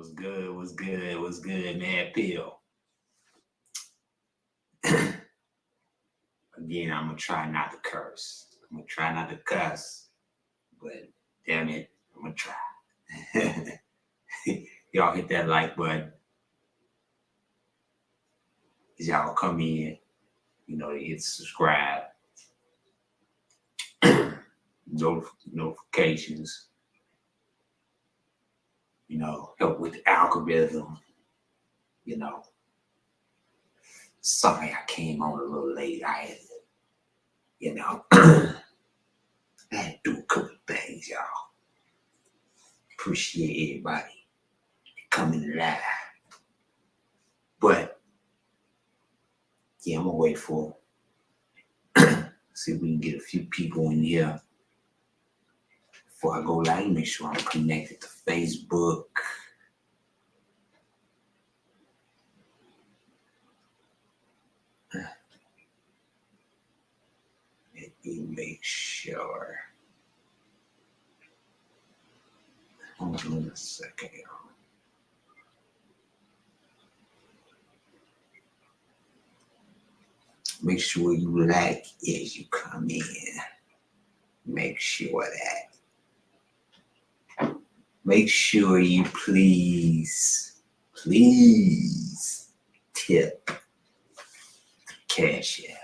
What's good? What's good? What's good, man? Pill. Again, I'm gonna try not to curse. I'm gonna try not to cuss, but damn it, I'm gonna try. Y'all hit that like button. As y'all come in, you know, to hit subscribe, notifications. You know, help with the algorithm. You know, sorry I came on a little late. I had, you know, I had to do a couple of things, y'all. Appreciate everybody coming live. But yeah, I'm gonna wait for see if we can get a few people in here before I go live. Make sure I'm connected to Facebook. Let me make sure. Hold on a second, y'all. Make sure you like as you come in. Make sure you please tip Cash App.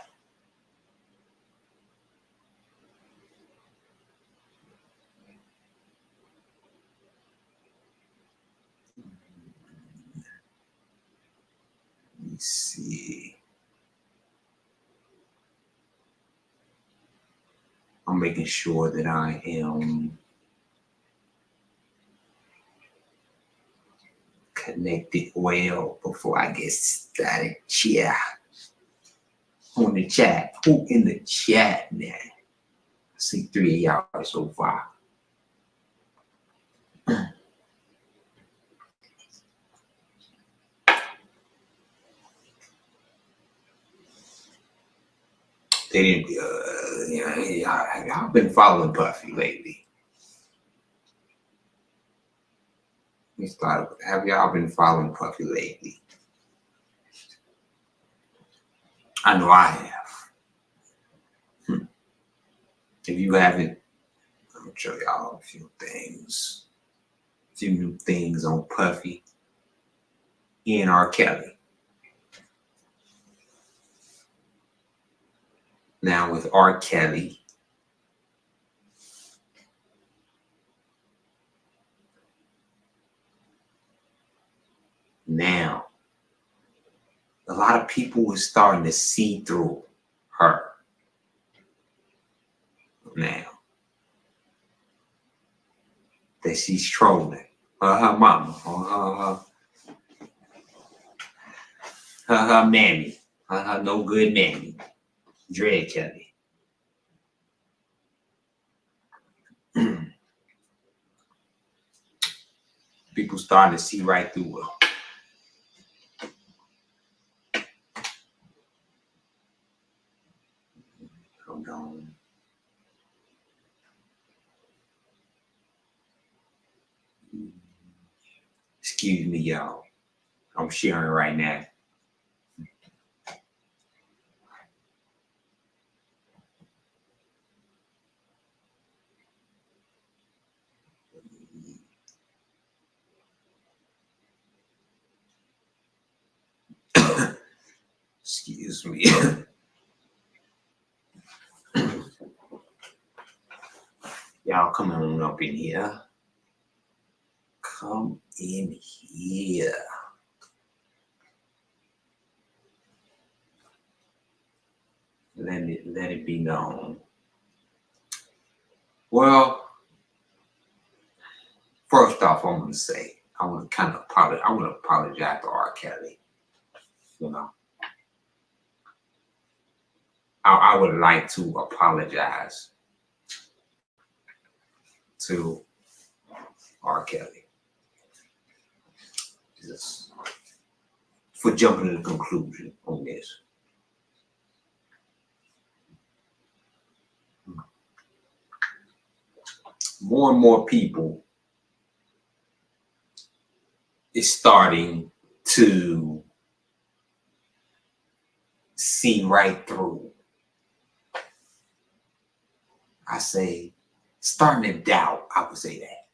Let me see. I'm making sure that I am connected well before I get started. Yeah. Who in the chat? Who in the chat, man? I see 3 of y'all so far. They didn't, y'all been following Puffy lately. Let me start. Have y'all been following Puffy lately? I know I have. If you haven't, I'm gonna show y'all a few things. A few new things on Puffy and R.Kelly. Now with R.Kelly, now a lot of people were starting to see through her. Now that she's trolling her mama, or her mammy, her no good mammy, Dread Kelly. People starting to see right through her. Hold on. Excuse me, y'all. I'm sharing right now. Excuse me. Y'all come on up in here. Come in here. Let it be known. Well, first off, I'm gonna say I want to apologize to R.Kelly. You know, I would like to apologize to R.Kelly just for jumping to the conclusion on this. More and more people is starting to see right through. I say, starting to doubt, I would say that.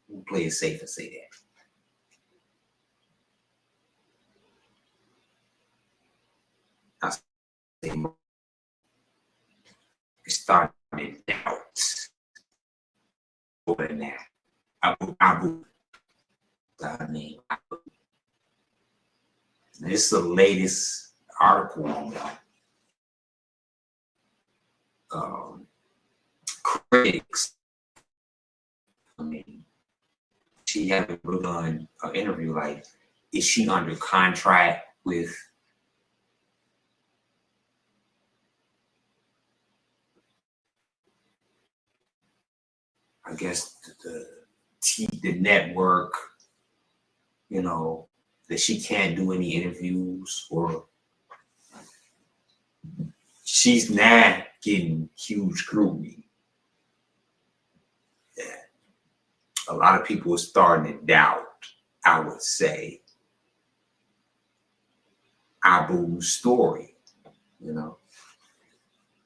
We'll play it safe and say that. I say, it's starting to doubt over that. Abu. This is the latest article on critics. I mean, she had done an interview like, is she under contract with I guess the network, you know, that she can't do any interviews, or she's not getting huge scrutiny. Yeah. A lot of people are starting to doubt, I would say, Abu's story. You know,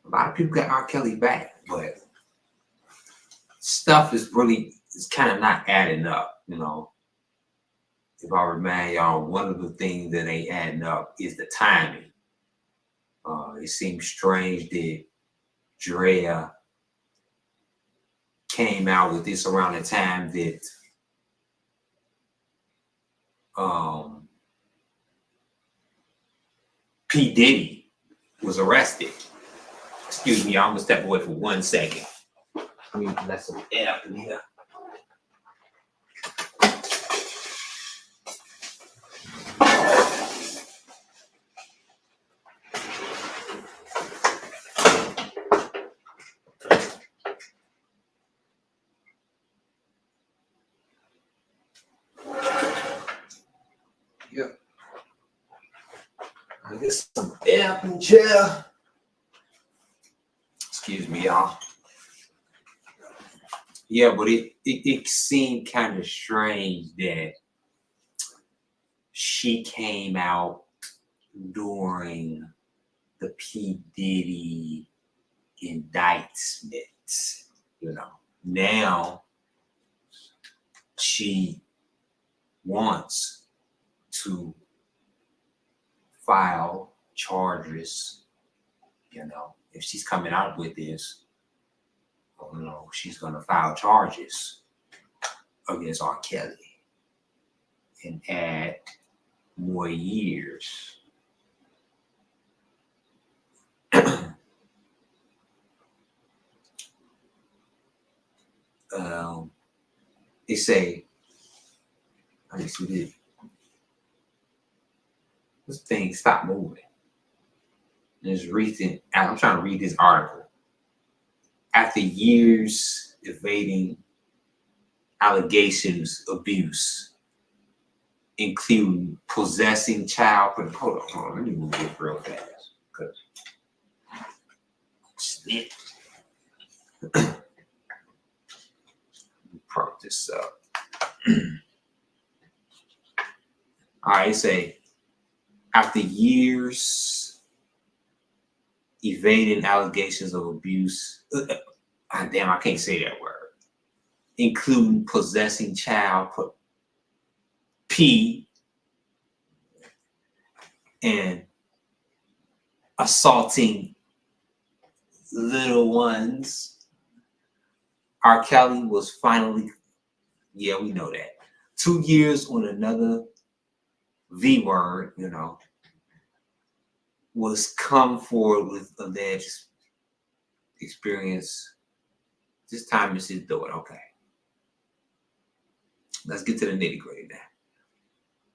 a lot of people got R.Kelly back, but stuff is kind of not adding up. You know, if I remind y'all, one of the things that ain't adding up is the timing. It seems strange that Drea came out with this around the time that PDiddy was arrested. Excuse me, I'm gonna step away for 1 second. Let me let some air up in here. Yep. I get some air up in chair. Excuse me, y'all. Yeah, but it seemed kind of strange that she came out during the P. Diddy indictment. You know, now she wants to file charges. You know, if she's coming out with this, you know, she's gonna file charges against R. Kelly and add more years. They say, let me see this thing stop moving. There's recent, I'm trying to read this article. After years evading allegations of abuse, including possessing child. Hold on, let me move this real fast. Cause snip. Prop this up. All right, say after years evading allegations of abuse, damn, I can't say that word, including possessing child, P, and assaulting little ones. R. Kelly was finally, yeah, we know that. 2 years on another V word, you know, was come forward with alleged experience. This time it's his daughter. Okay. Let's get to the nitty gritty now.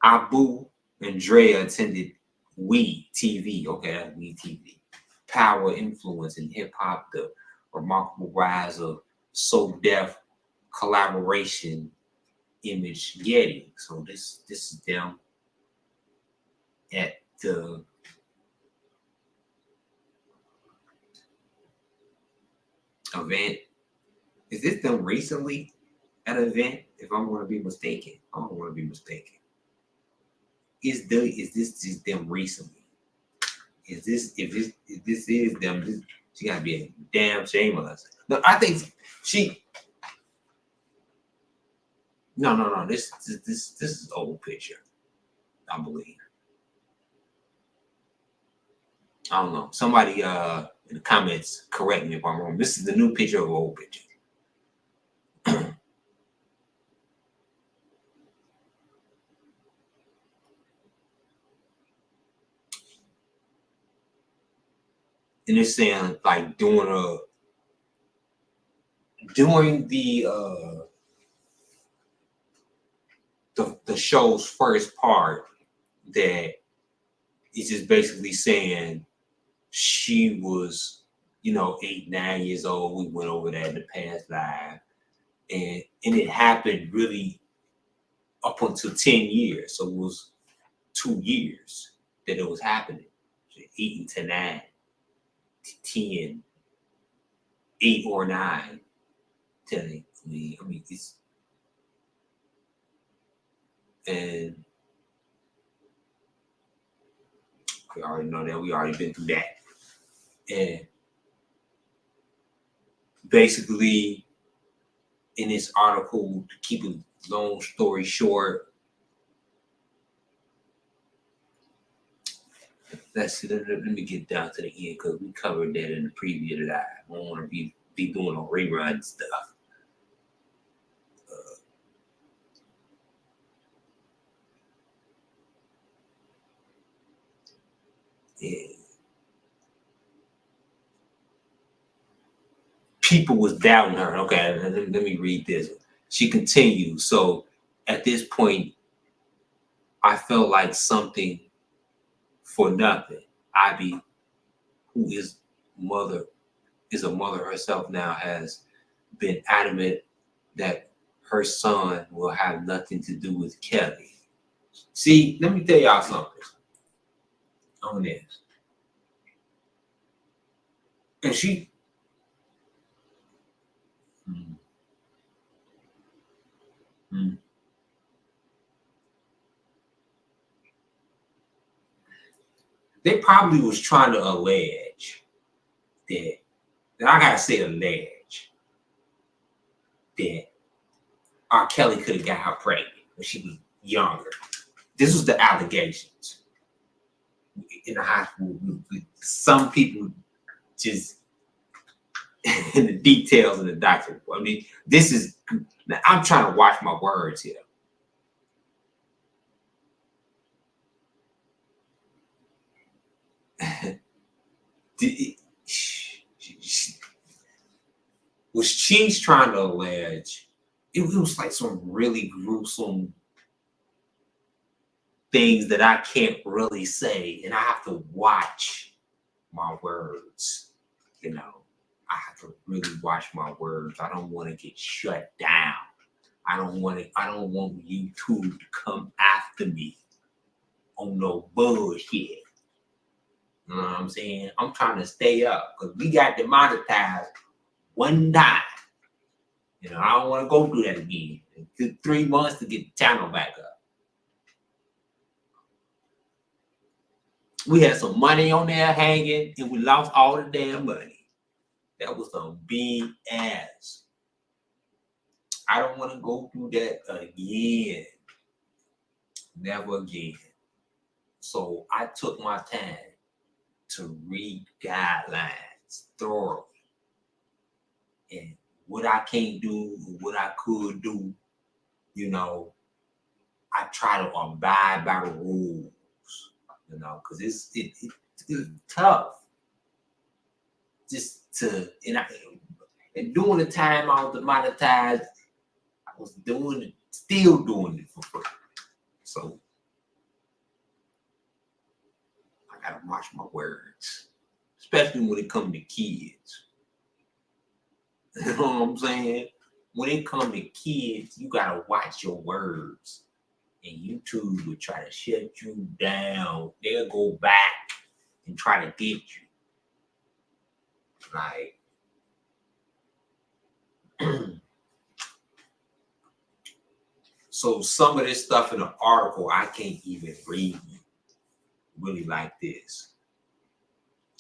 Abu and Drea attended We TV. Okay, that's We TV. Power, influence in hip hop, the remarkable rise of So Def collaboration image Getty. So this is them at the event. Is this them recently at an event? If I'm going to be mistaken, I don't want to be mistaken. is this just them recently? Is this if this is them? She gotta be a damn shame of us. No, I think she. No. This is old picture. I believe. I don't know. Somebody in the comments correct me if I'm wrong. This is the new picture of an old picture. And it's saying like during the show's first part, that it's just basically saying she was, 8, 9 years old. We went over that in the past live, and it happened really up until 10 years. So it was 2 years that it was happening. So 8 to 9, to 10, 8 or 9. Telling me, I mean, it's and we already know that we already been through that. And basically, in this article, to keep a long story short, let's see. Let me get down to the end because we covered that in the preview that I don't want to be doing on rerun stuff. Yeah. People was doubting her. Okay, let me read this. She continues. So at this point, I felt like something for nothing. Ivy, who is a mother herself now, has been adamant that her son will have nothing to do with Kelly. See, let me tell y'all something on this. And she, mm, mm, they probably was trying to allege that, and I gotta say allege, that R. Kelly could have got her pregnant when she was younger. This was the allegations in the hospital. Some people just in the details of the doctor. I mean, this is now I'm trying to watch my words here. What she's trying to allege, it was like some really gruesome things that I can't really say, and I have to watch my words. I have to really watch my words. I don't want to get shut down. I don't want YouTube to come after me on no bullshit. You know what I'm saying? I'm trying to stay up because we got demonetized one time. I don't want to go through that again. It took 3 months to get the channel back up. We had some money on there hanging, and we lost all the damn money. That was some BS. I don't want to go through that again. Never again. So I took my time to read guidelines thoroughly. And what I can't do, what I could do, I try to abide by the rules, because it's tough just to, and during the time I was demonetized, I was still doing it for free. So I gotta watch my words, especially when it comes to kids. You know what I'm saying? When it comes to kids, you gotta watch your words. And YouTube will try to shut you down. They'll go back and try to get you. Like, So some of this stuff in the article, I can't even read really like this.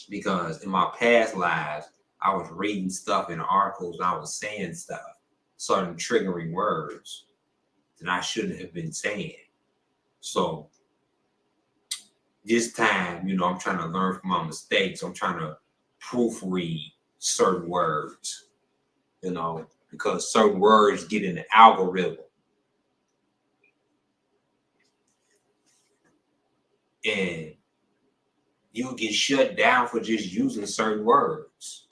Because in my past lives, I was reading stuff in the articles and I was saying stuff, certain triggering words that I shouldn't have been saying. So this time, I'm trying to learn from my mistakes. I'm trying to proofread certain words, because certain words get in the algorithm. And you'll get shut down for just using certain words,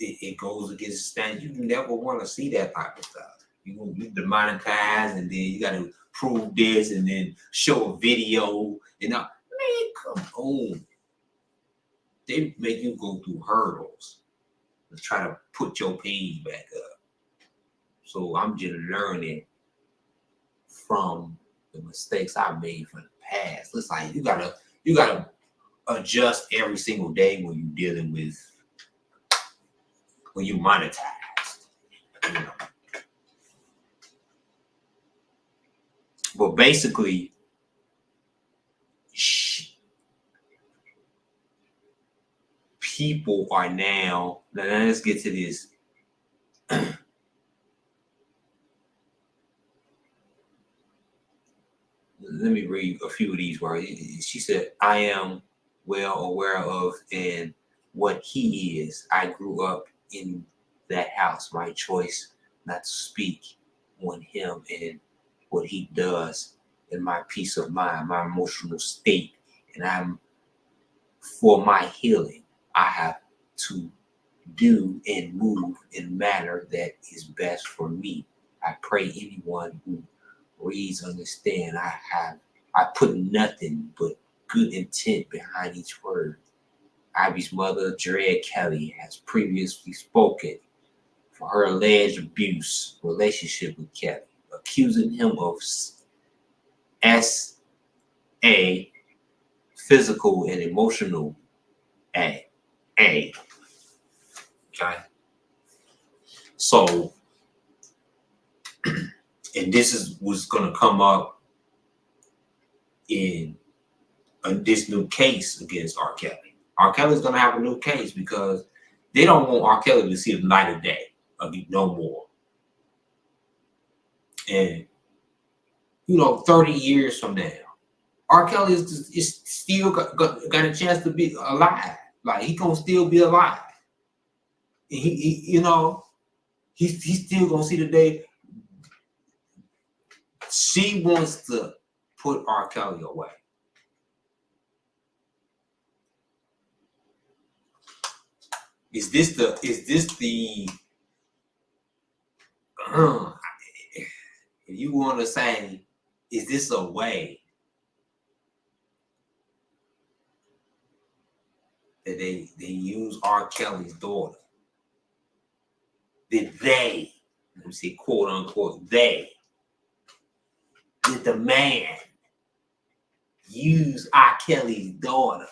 It goes against the standard. You never want to see that type of stuff. You're going to be demonetized, and then you got to prove this and then show a video. Man, come on. They make you go through hurdles to try to put your page back up. So I'm just learning from the mistakes I made from the past. It's like you gotta adjust every single day when you're dealing with, when you monetize. But basically, people are now let's get to this. Let me read a few of these words. She said, I am well aware of and what he is. I grew up in that house. My choice not to speak on him and what he does, and my peace of mind, my emotional state, and I'm for my healing. I have to do and move in a manner that is best for me. I pray anyone who reads understand. I put nothing but good intent behind each word. Ivy's mother, R.Kelly, has previously spoken for her alleged abuse relationship with Kelly, accusing him of S.A. physical and emotional A. Okay. So, and this was going to come up in this new case against R. Kelly. R. Kelly's going to have a new case because they don't want R. Kelly to see the light of day no more. And 30 years from now, R. Kelly is still got a chance to be alive. Like, he gonna still be alive. And he's still gonna see the day. She wants to put R. Kelly away. Is this the if you want to say, is this a way that they use R. Kelly's daughter? Did they, let me say quote unquote, did the man use R. Kelly's daughter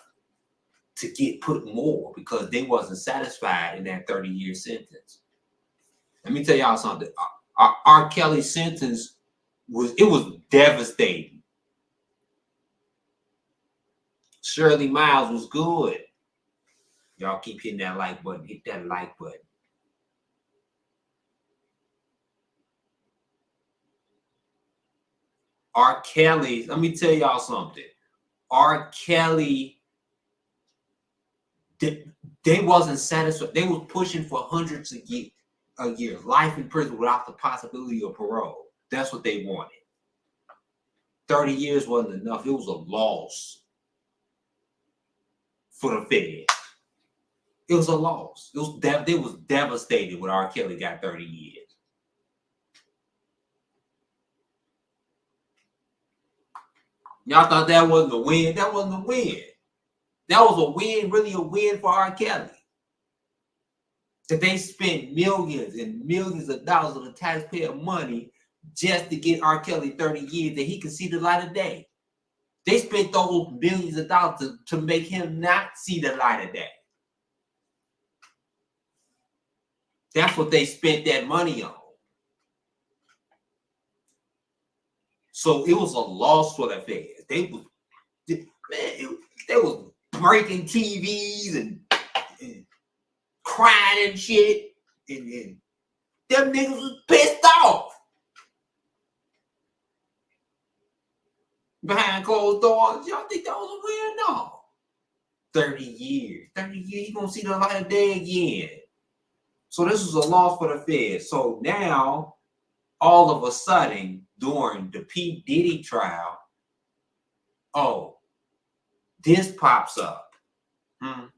to get put more because they wasn't satisfied in that 30-year sentence? Let me tell y'all something. R. Kelly's sentence was devastating. Shirley Miles was good. Y'all keep hitting that like button. Hit that like button. R. Kelly, let me tell y'all something. R. Kelly, they wasn't satisfied. They was pushing for hundreds a year, life in prison without the possibility of parole. That's what they wanted. 30 years wasn't enough. It was a loss for the Fed. It was a loss. They was devastated when R. Kelly got 30 years. Y'all thought that wasn't a win? That wasn't a win. That was a win, really a win for R. Kelly. That they spent millions and millions of dollars of the taxpayer money just to get R. Kelly 30 years that he could see the light of day. They spent those millions of dollars to make him not see the light of day. That's what they spent that money on. So it was a loss for the feds. They was breaking TVs and crying and shit, and them niggas was pissed off behind closed doors. Y'all think that was a weird? No. 30 years. 30 years, you gonna see the light of day again. So this was a loss for the feds. So now, all of a sudden, during the P. Diddy trial, oh, this pops up. And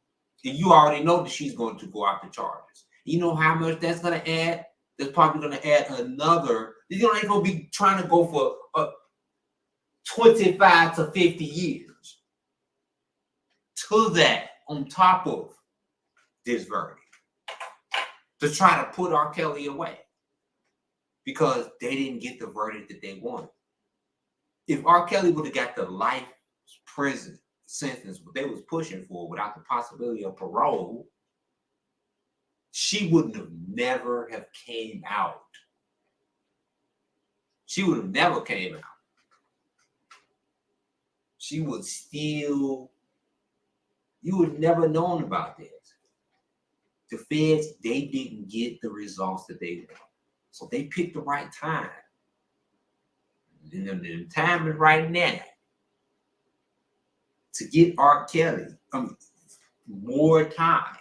you already know that she's going to go out the charges. You know how much that's going to add? That's probably going to add another. You know, they're going to be trying to go for 25 to 50 years to that on top of this verdict to try to put R. Kelly away because they didn't get the verdict that they wanted. If R. Kelly would have got the life prison sentence what they was pushing for without the possibility of parole, she wouldn't have never have came out. She would have never came out. She would still, you would never known about this. The feds, they didn't get the results that they wanted. So they picked the right time. And the time is right now to get R. Kelly more time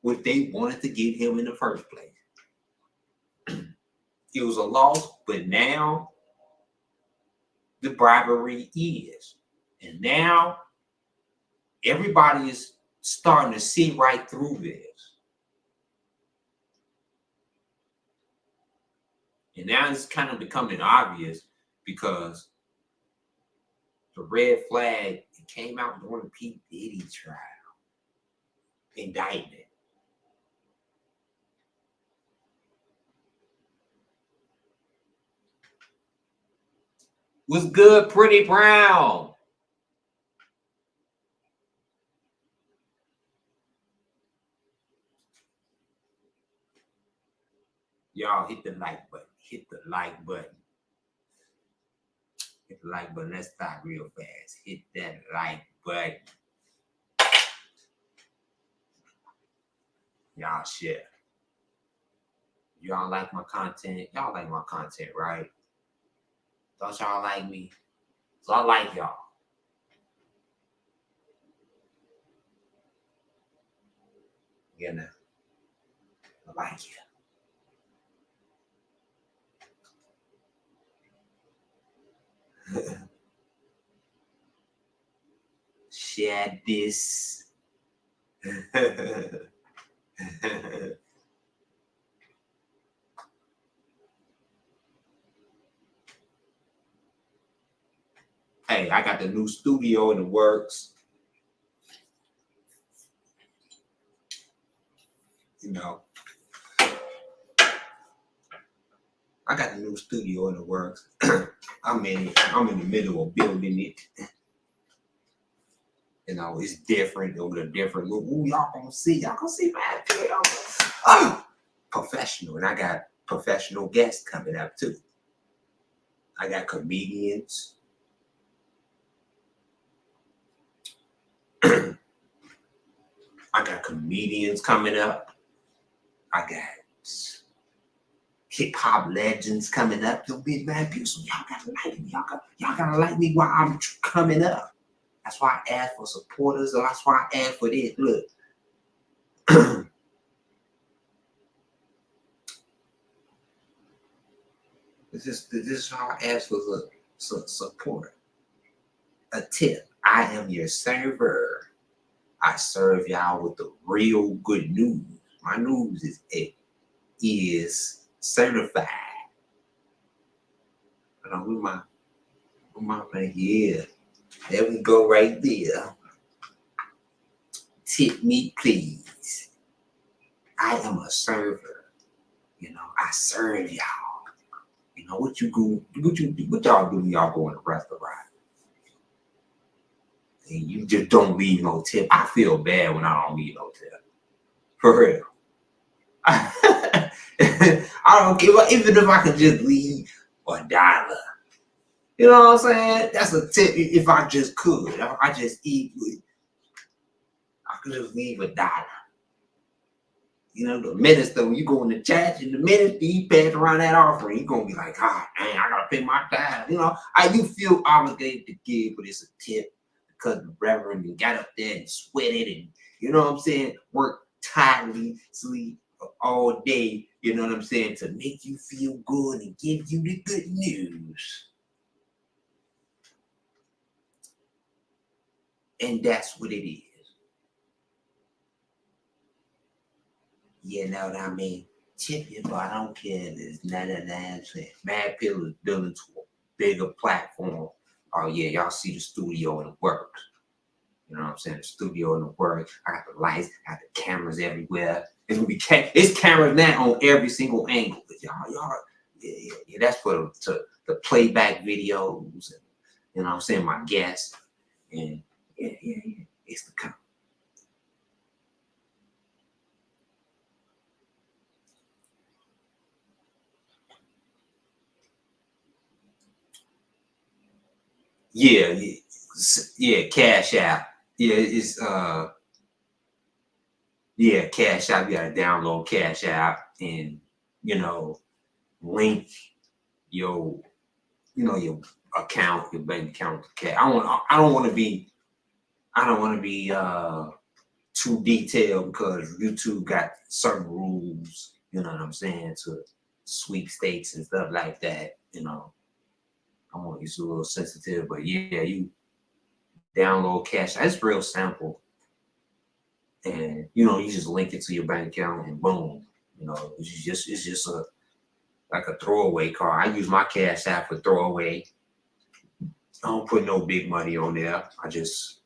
what they wanted to get him in the first place. It was a loss, but now the bribery is. And now everybody is starting to see right through this. And now it's kind of becoming obvious because the red flag, it came out during the P. Diddy trial. Indictment. What's good, Pretty Brown? Y'all hit the like button. Hit the like button. Hit the like button. Let's start real fast. Hit that like button. Y'all share. Y'all like my content? Y'all like my content, right? Don't y'all like me? So I like y'all. You know, I like you. Share this. Hey, I got the new studio in the works. You know, I got the new studio in the works. I'm in the middle of building it. You know, it's different. With a different look. Ooh, y'all gonna see my professional. And I got professional guests coming up too. I got comedians. I got comedians coming up. I got hip hop legends coming up. Them big bad people. So y'all gotta like me. Y'all gotta like me while I'm coming up. That's why I ask for supporters. That's why I ask for this. Look. This is how I ask for support. A tip. I am your server. I serve y'all with the real good news. My news is certified. With my yeah. There we go right there. Tip me, please. I am a server. You know, I serve y'all. You know what y'all do when y'all go in a restaurant? And you just don't leave no tip. I feel bad when I don't leave no tip. For real. I don't give a, even if I could just leave $1. You know what I'm saying? That's a tip. If I just could, if I just eat, I could just leave $1. You know, the minister, when you go in the church and the minister, he pass around that offering, you're going to be like, ah, dang, I got to pay my tithe. You know, you feel obligated to give, but it's a tip because the reverend got up there and sweated and, you know what I'm saying, worked tirelessly all day, you know what I'm saying, to make you feel good and give you the good news. And that's what it is. You know what I mean? Tip you, but I don't care. There's none of that shit. Mad Pill is building to a bigger platform. Oh yeah, y'all see the studio and it works. You know what I'm saying? The studio and the works. I got the lights, I got the cameras everywhere. It's gonna be it's cameras now on every single angle. But yeah, that's for the playback videos and you know what I'm saying, my guests. And yeah. It's the come. Yeah, Cash App. Yeah, it's Cash App. You gotta download Cash App and you know link your your account, your bank account to cash. I don't want to be too detailed because YouTube got certain rules. You know what I'm saying, to sweepstakes and stuff like that. You know, I want you to a little sensitive, but yeah, you download Cash App. It's real simple. And you just link it to your bank account and boom, it's just a like a throwaway card. I use my Cash App for throwaway. I don't put no big money on there. I just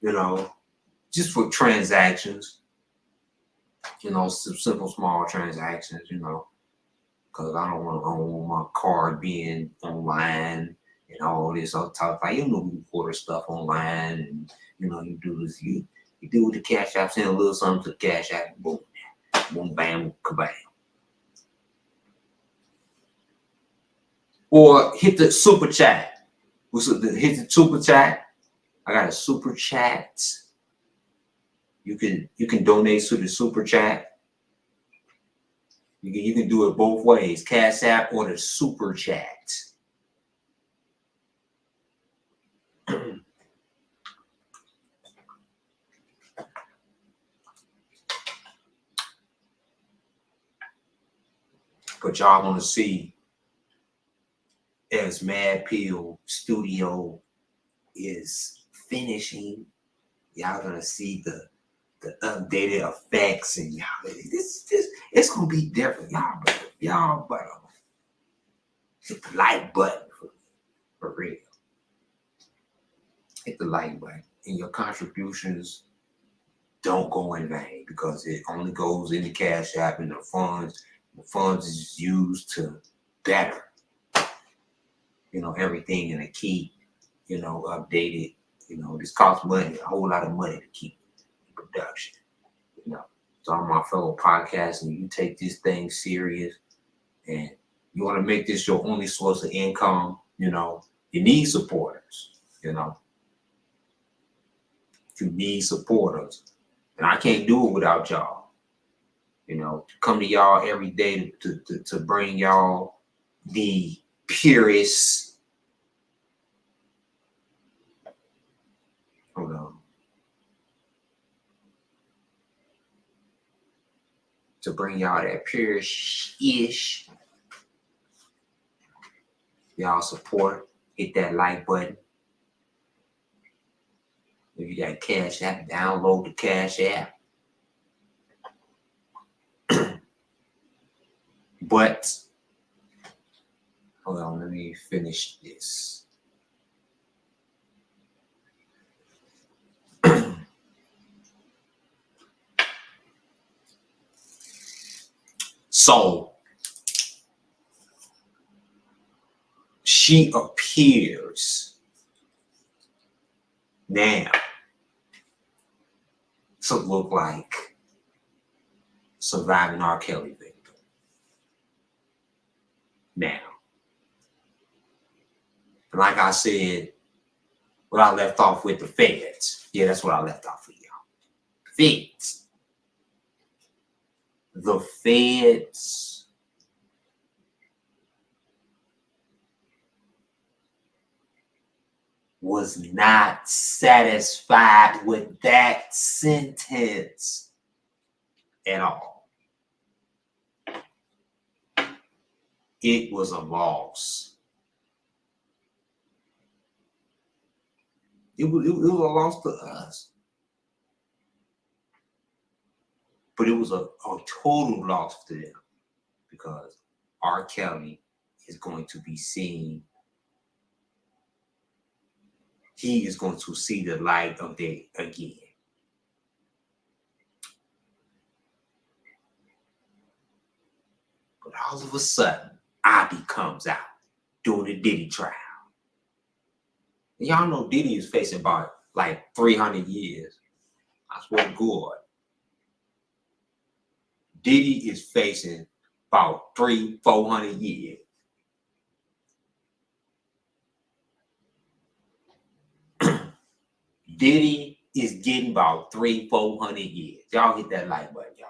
just for transactions, some simple small transactions, because I don't want my card being online and all this other type. Like you order stuff online and you do this you do with the Cash App, send a little something to the Cash App, boom, boom, bam, kabam. Or hit the super chat. Hit the super chat. I got a super chat. You can donate to the super chat. You can do it both ways, Cash App or the super chat. But y'all want to see as Mad Pill Studio is finishing, y'all gonna see the updated effects and y'all this it's gonna be different. Y'all better hit the like button for real. Hit the like button and your contributions don't go in vain because it only goes in the Cash App and the funds is used to better everything and to keep updated. This costs money, a whole lot of money to keep production. So I'm my fellow podcasters, and you take this thing serious and you want to make this your only source of income, you need supporters, you need supporters. And I can't do it without y'all. To come to y'all every day to bring y'all the purest. Hold on. To bring y'all that pure-ish. Y'all support. Hit that like button. If you got Cash App, download the Cash App. But, hold on, let me finish this. So, she appears now to look like surviving R.Kelly victim. Now, like I said, what I left off with the feds. Yeah, that's what I left off with, y'all. Feds. The feds was not satisfied with that sentence at all. It was a loss. It was a loss to us. But it was a total loss to them because R. Kelly is going to be seen. He is going to see the light of day again. But all of a sudden, Ivy comes out during the Diddy trial. And y'all know Diddy is facing about like 300 years. I swear to God. Diddy is facing about 400 years. Diddy is getting about 400 years. Y'all hit that like button, y'all.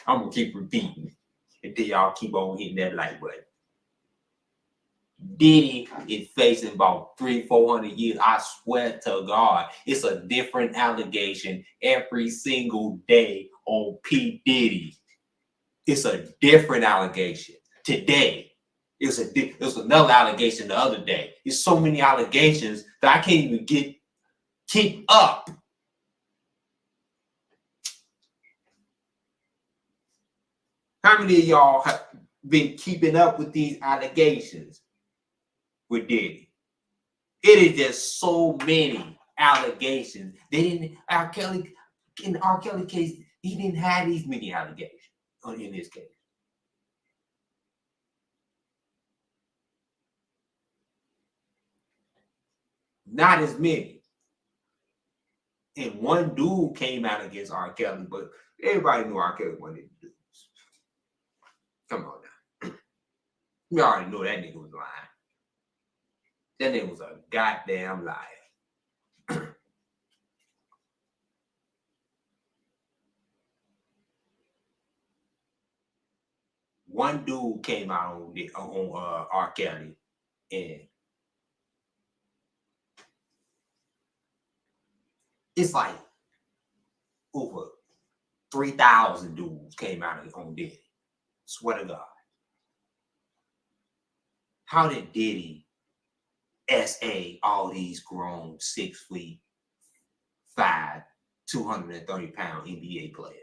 I'm gonna keep repeating until y'all keep on hitting that like button. Diddy is facing about 400 years. I swear to God, it's a different allegation every single day on P. Diddy. It's a different allegation. Today, it was another allegation the other day. There's so many allegations that I can't even keep up. How many of y'all have been keeping up with these allegations with Diddy? It is just so many allegations. They didn't, R.Kelly, in the R.Kelly case, he didn't have these many allegations in this case. Not as many. And one dude came out against R. Kelly, but everybody knew R. Kelly wanted to do this. Come on now. We already know that nigga was lying. That nigga was a goddamn liar. One dude came out on R. Kelly and it's like over 3,000 dudes came out on Diddy. Swear to God. How did Diddy SA all these grown 6'5", 230-pound NBA players?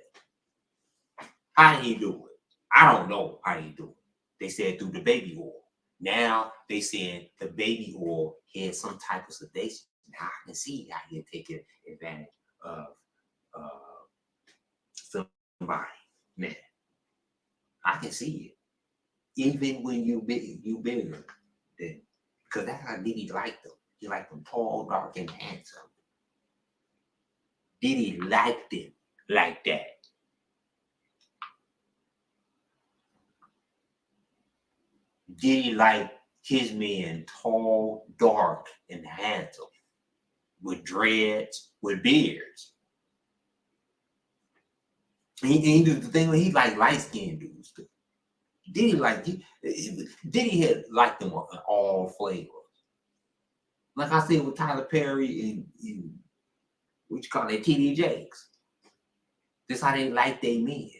How did he do it? I don't know how he do it. They said through the baby oil. Now they said the baby oil had some type of sedation. Now I can see how he's taking advantage of somebody. Man, I can see it. Even when you bigger, then because that's how Diddy liked them. He liked them tall, dark, and handsome. Diddy liked him like that. Diddy liked his men tall, dark, and handsome, with dreads, with beards. He do the thing when he like light-skinned dudes too. Diddy had liked them in all flavors. Like I said with Tyler Perry and what you call it, TD Jakes. That's how they like their men.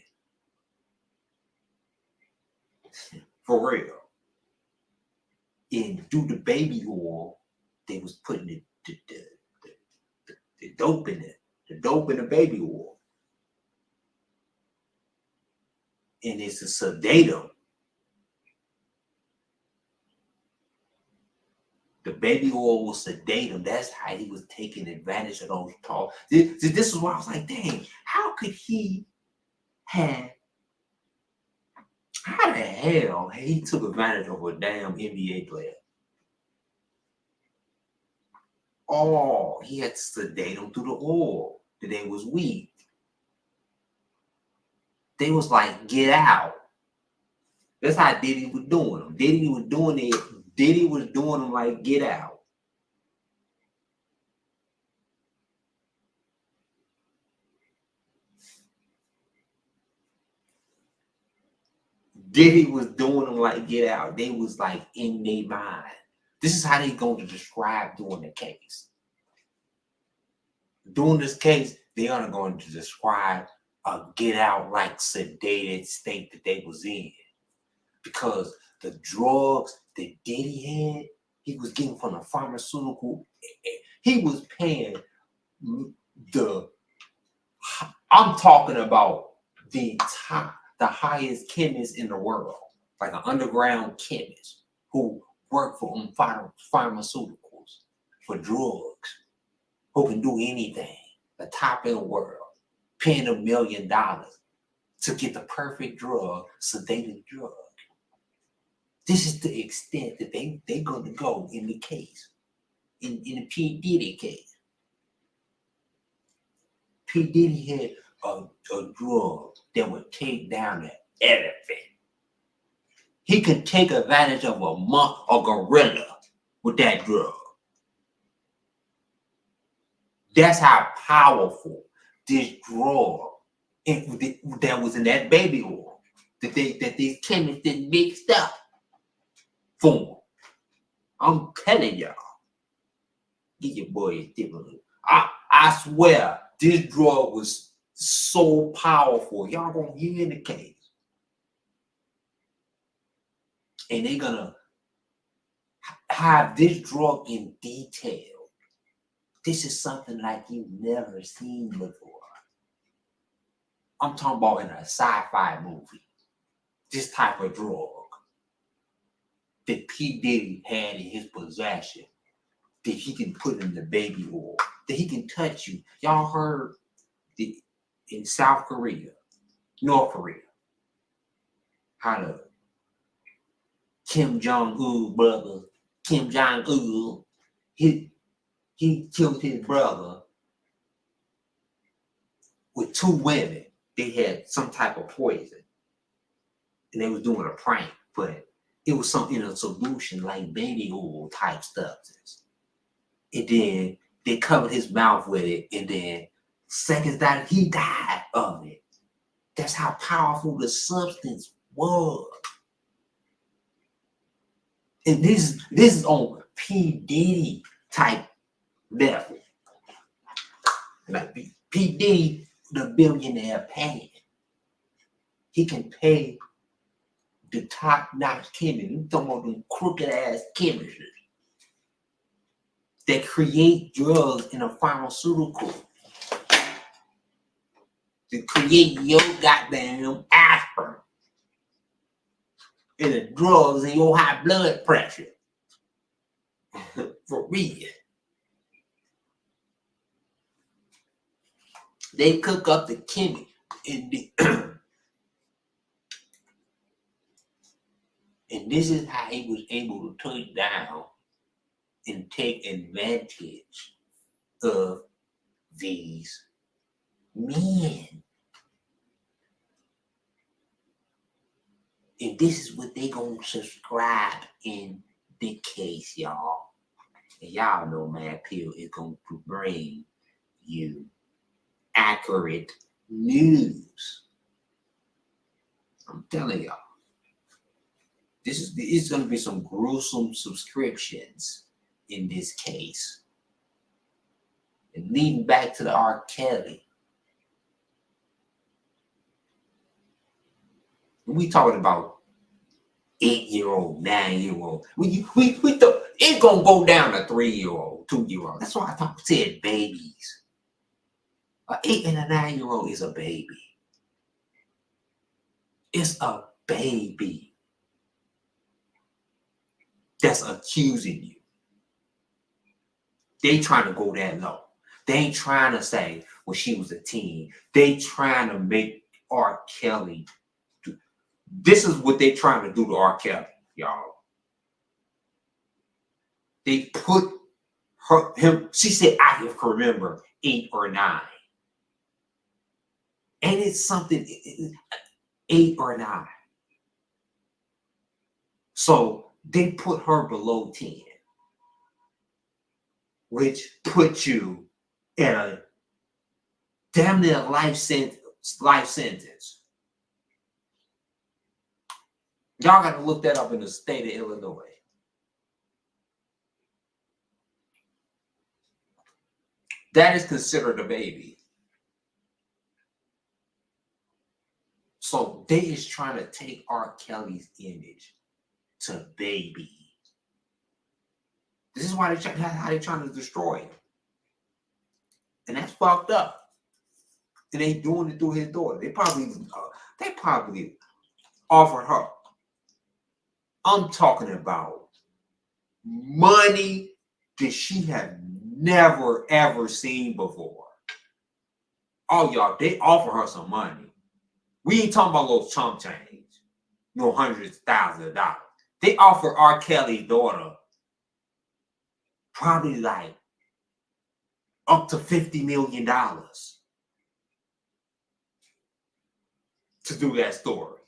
For real. And through the baby oil, they was putting the dope in it. The dope in the baby oil. And it's a sedate them. The baby oil will sedate him. That's how he was taking advantage of those tall. This is why I was like, dang, how could he have, how the hell he took advantage of a damn NBA player? Oh, he had to sedate him through the oil. That they was weak. They was like, get out. That's how Diddy was doing them. Diddy was doing it. Diddy was doing them like Get Out. Diddy was doing them like Get Out. They was like in their mind. This is how they going to describe doing the case. Doing this case, they are going to describe a Get Out like sedated state that they was in. Because the drugs that Diddy had, he was getting from the pharmaceutical. He was paying I'm talking about the highest chemist in the world, like an underground chemist who work for pharmaceuticals, for drugs, who can do anything, the top in the world, paying $1 million to get the perfect drug, sedated drug. This is the extent that they're going to go in the case, in the P. Diddy case. P. Diddy had a drug that would take down an elephant. He could take advantage of a gorilla with that drug. That's how powerful this drug that was in that baby oil that these chemists did mixed up for him. I'm telling y'all, get your boy a different. I swear, this drug was so powerful. Y'all gonna hear in the case. And they're gonna have this drug in detail. This is something like you've never seen before. I'm talking about in a sci-fi movie. This type of drug that P. Diddy had in his possession, that he can put in the baby oil, that he can touch you. Y'all heard in South Korea, North Korea, how the Kim Jong-un brother, Kim Jong-un, he killed his brother with 2 women. They had some type of poison. And they was doing a prank, but it was something in a solution like baby oil type substance. And then they covered his mouth with it, and then seconds later, he died of it. That's how powerful the substance was. And this is on P. Diddy type level. Like P. Diddy, the billionaire paying. He can pay the top-notch chemists. You talking about them crooked-ass chemists that create drugs in a pharmaceutical to create your goddamn aspirin and the drugs in your high blood pressure. For real. They cook up the chemical and and this is how he was able to take down and take advantage of these men. And this is what they gonna subscribe in the case, y'all. And y'all know Mad Pill is gonna bring you accurate news. I'm telling y'all. This is gonna be some gruesome subscriptions in this case. And leading back to the R.Kelly. We talking about 8-year-old, 9-year-old. We thought it's gonna go down to 3-year-old, 2-year-old. That's why I said babies. An 8 and a 9-year-old is a baby. It's a baby that's accusing you. They trying to go that low. They ain't trying to say, well, she was a teen. They trying to make R.Kelly. This is what they trying to do to R.Kelly, y'all. They put him. She said, I can remember 8 or 9. And it's something 8 or 9. So they put her below 10, which puts you in a damn near life sentence. Y'all got to look that up in the state of Illinois. That is considered a baby. So they is trying to take R. Kelly's image to baby. This is why how they trying to destroy him. And that's fucked up. And they doing it through his daughter. They probably offered her. I'm talking about money that she had never ever seen before. Oh, y'all, they offer her some money. We ain't talking about little chump change, hundreds of thousands of dollars. They offer R. Kelly's daughter probably like up to $50 million to do that story.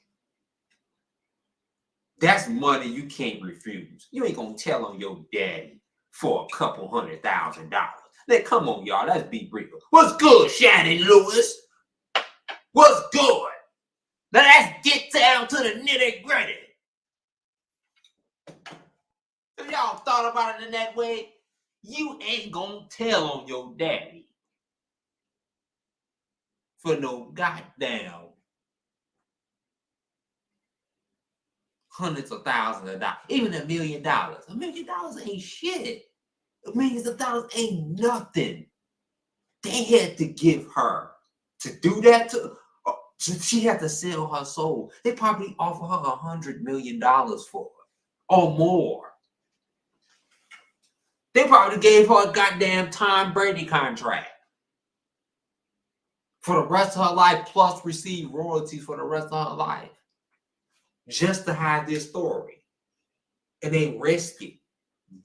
That's money you can't refuse. You ain't gonna tell on your daddy for a couple $100,000. Now, come on, y'all. Let's be real. What's good, Shannon Lewis? What's good? Now let's get down to the nitty gritty. If y'all thought about it in that way, you ain't gonna tell on your daddy for no goddamn hundreds of thousands of dollars, even $1 million. $1 million ain't shit. Millions of dollars ain't nothing. They had to give her to do that she had to sell her soul. They probably offer her $100 million for it or more. They probably gave her a goddamn Tom Brady contract for the rest of her life, plus receive royalties for the rest of her life, just to hide this story. And they risked it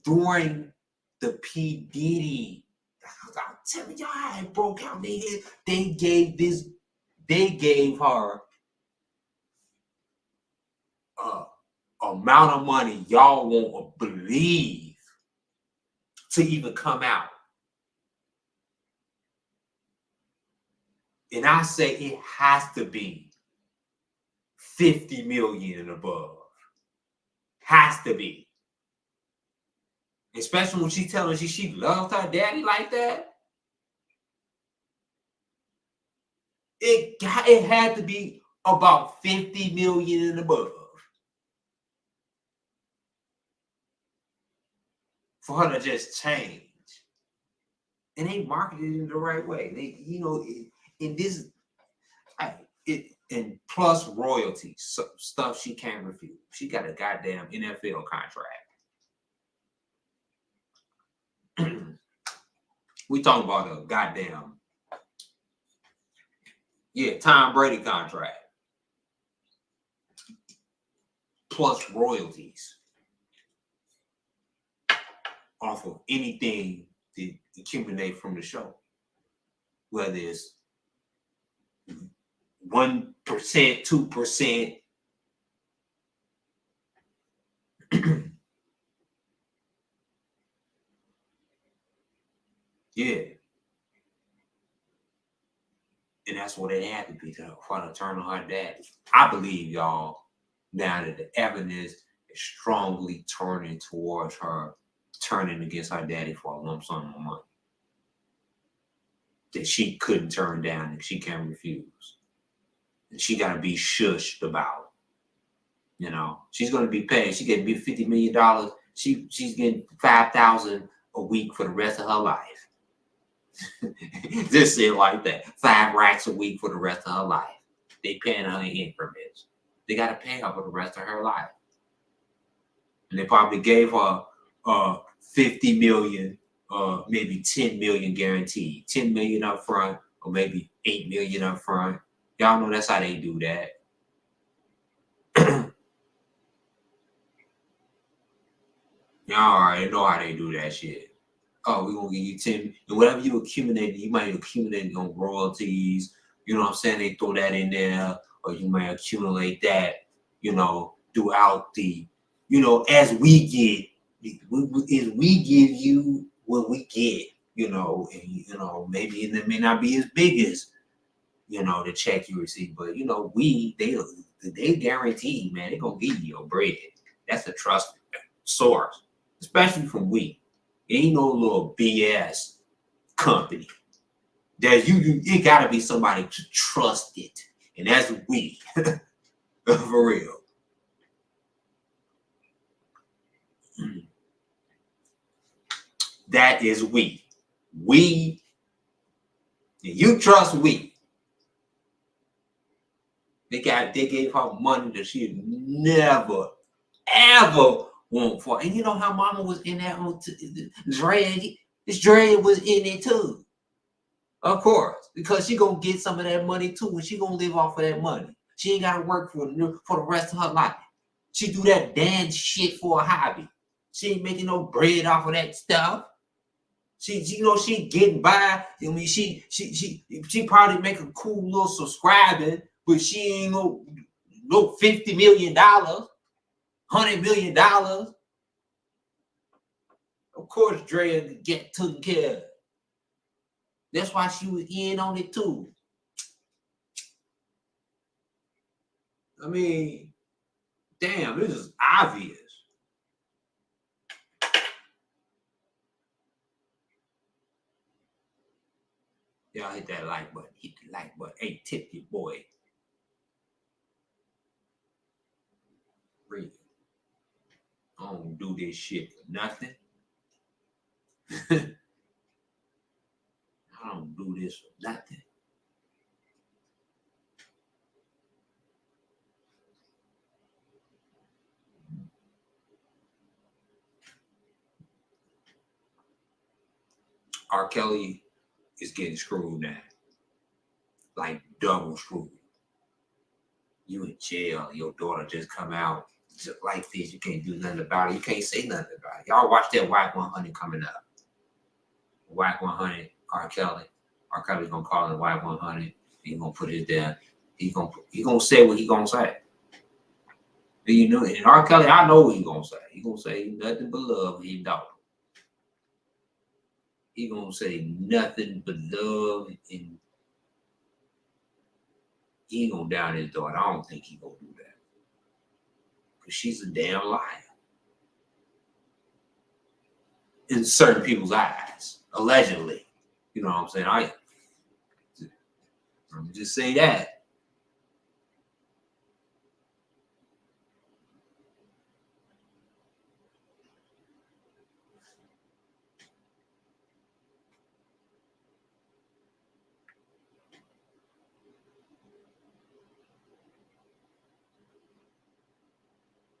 during the P. Diddy. I'm telling y'all how it broke out. They gave her amount of money y'all won't believe to even come out. And I say it has to be 50 million and above. Has to be. Especially when she telling she loved her daddy like that. It had to be about 50 million and above for her to just change. And they marketed it in the right way. They, in this, and plus royalties, stuff she can't refuse. She got a goddamn NFL contract. We talking about a goddamn, Tom Brady contract. Plus royalties off of anything that accumulate from the show. Whether it's 1%, 2%. Yeah. And that's what it had to be for her to turn on her daddy. I believe, y'all, now that the evidence is strongly turning towards her, turning against her daddy for a lump sum of money that she couldn't turn down and she can't refuse. And she got to be shushed about. She's going to be paid. She getting $50 million. She's getting $5,000 a week for the rest of her life. Just say it like that. 5 racks a week for the rest of her life. They paying her in increments. They got to pay her for the rest of her life. And they probably gave her 50 million, maybe 10 million guaranteed. 10 million up front, or maybe 8 million up front. Y'all know that's how they do that. Y'all already know how they do that shit. Oh, we're going to give you 10. And whatever you accumulate, you might accumulate on royalties. You know what I'm saying? They throw that in there. Or you might accumulate that, throughout the, as we get, as we give you what we get, and maybe it may not be as big as, the check you receive, but they guarantee, man, they're gonna give you your bread. That's a trusted source, especially from we. Ain't no little BS company. That it gotta be somebody to trust it. And that's we. For real. That is we. We, you trust we. They gave her money that she never, ever want for. And you know how mama was in that on Dre. This Dre was in it too. Of course. Because she gonna get some of that money too, and she gonna live off of that money. She ain't gotta work for the rest of her life. She do that dance shit for a hobby. She ain't making no bread off of that stuff. She getting by. I mean, she probably make a cool little subscribing, but she ain't no $50 million, $100 million. Of course, Dre get taken care of. That's why she was in on it too. I mean, damn, this is obvious. Y'all hit that like button. Hit the like button. Hey, tip your boy. Read. I don't do this shit for nothing. I don't do this for nothing. R.Kelly is getting screwed now. Like double screwed. You in jail. Your daughter just come out just like this. You can't do nothing about it. You can't say nothing about it. Y'all watch that White 100 coming up. White 100, R.Kelly. R.Kelly's gonna call it White 100. He gonna put it there. He gonna say what he gonna say. And R.Kelly, I know what he gonna say. He gonna say nothing but love. He don't. He gonna say nothing but love, and he ain't gonna down his daughter. I don't think he gonna do that, because she's a damn liar in certain people's eyes, allegedly. You know what I'm saying? Let me just say that.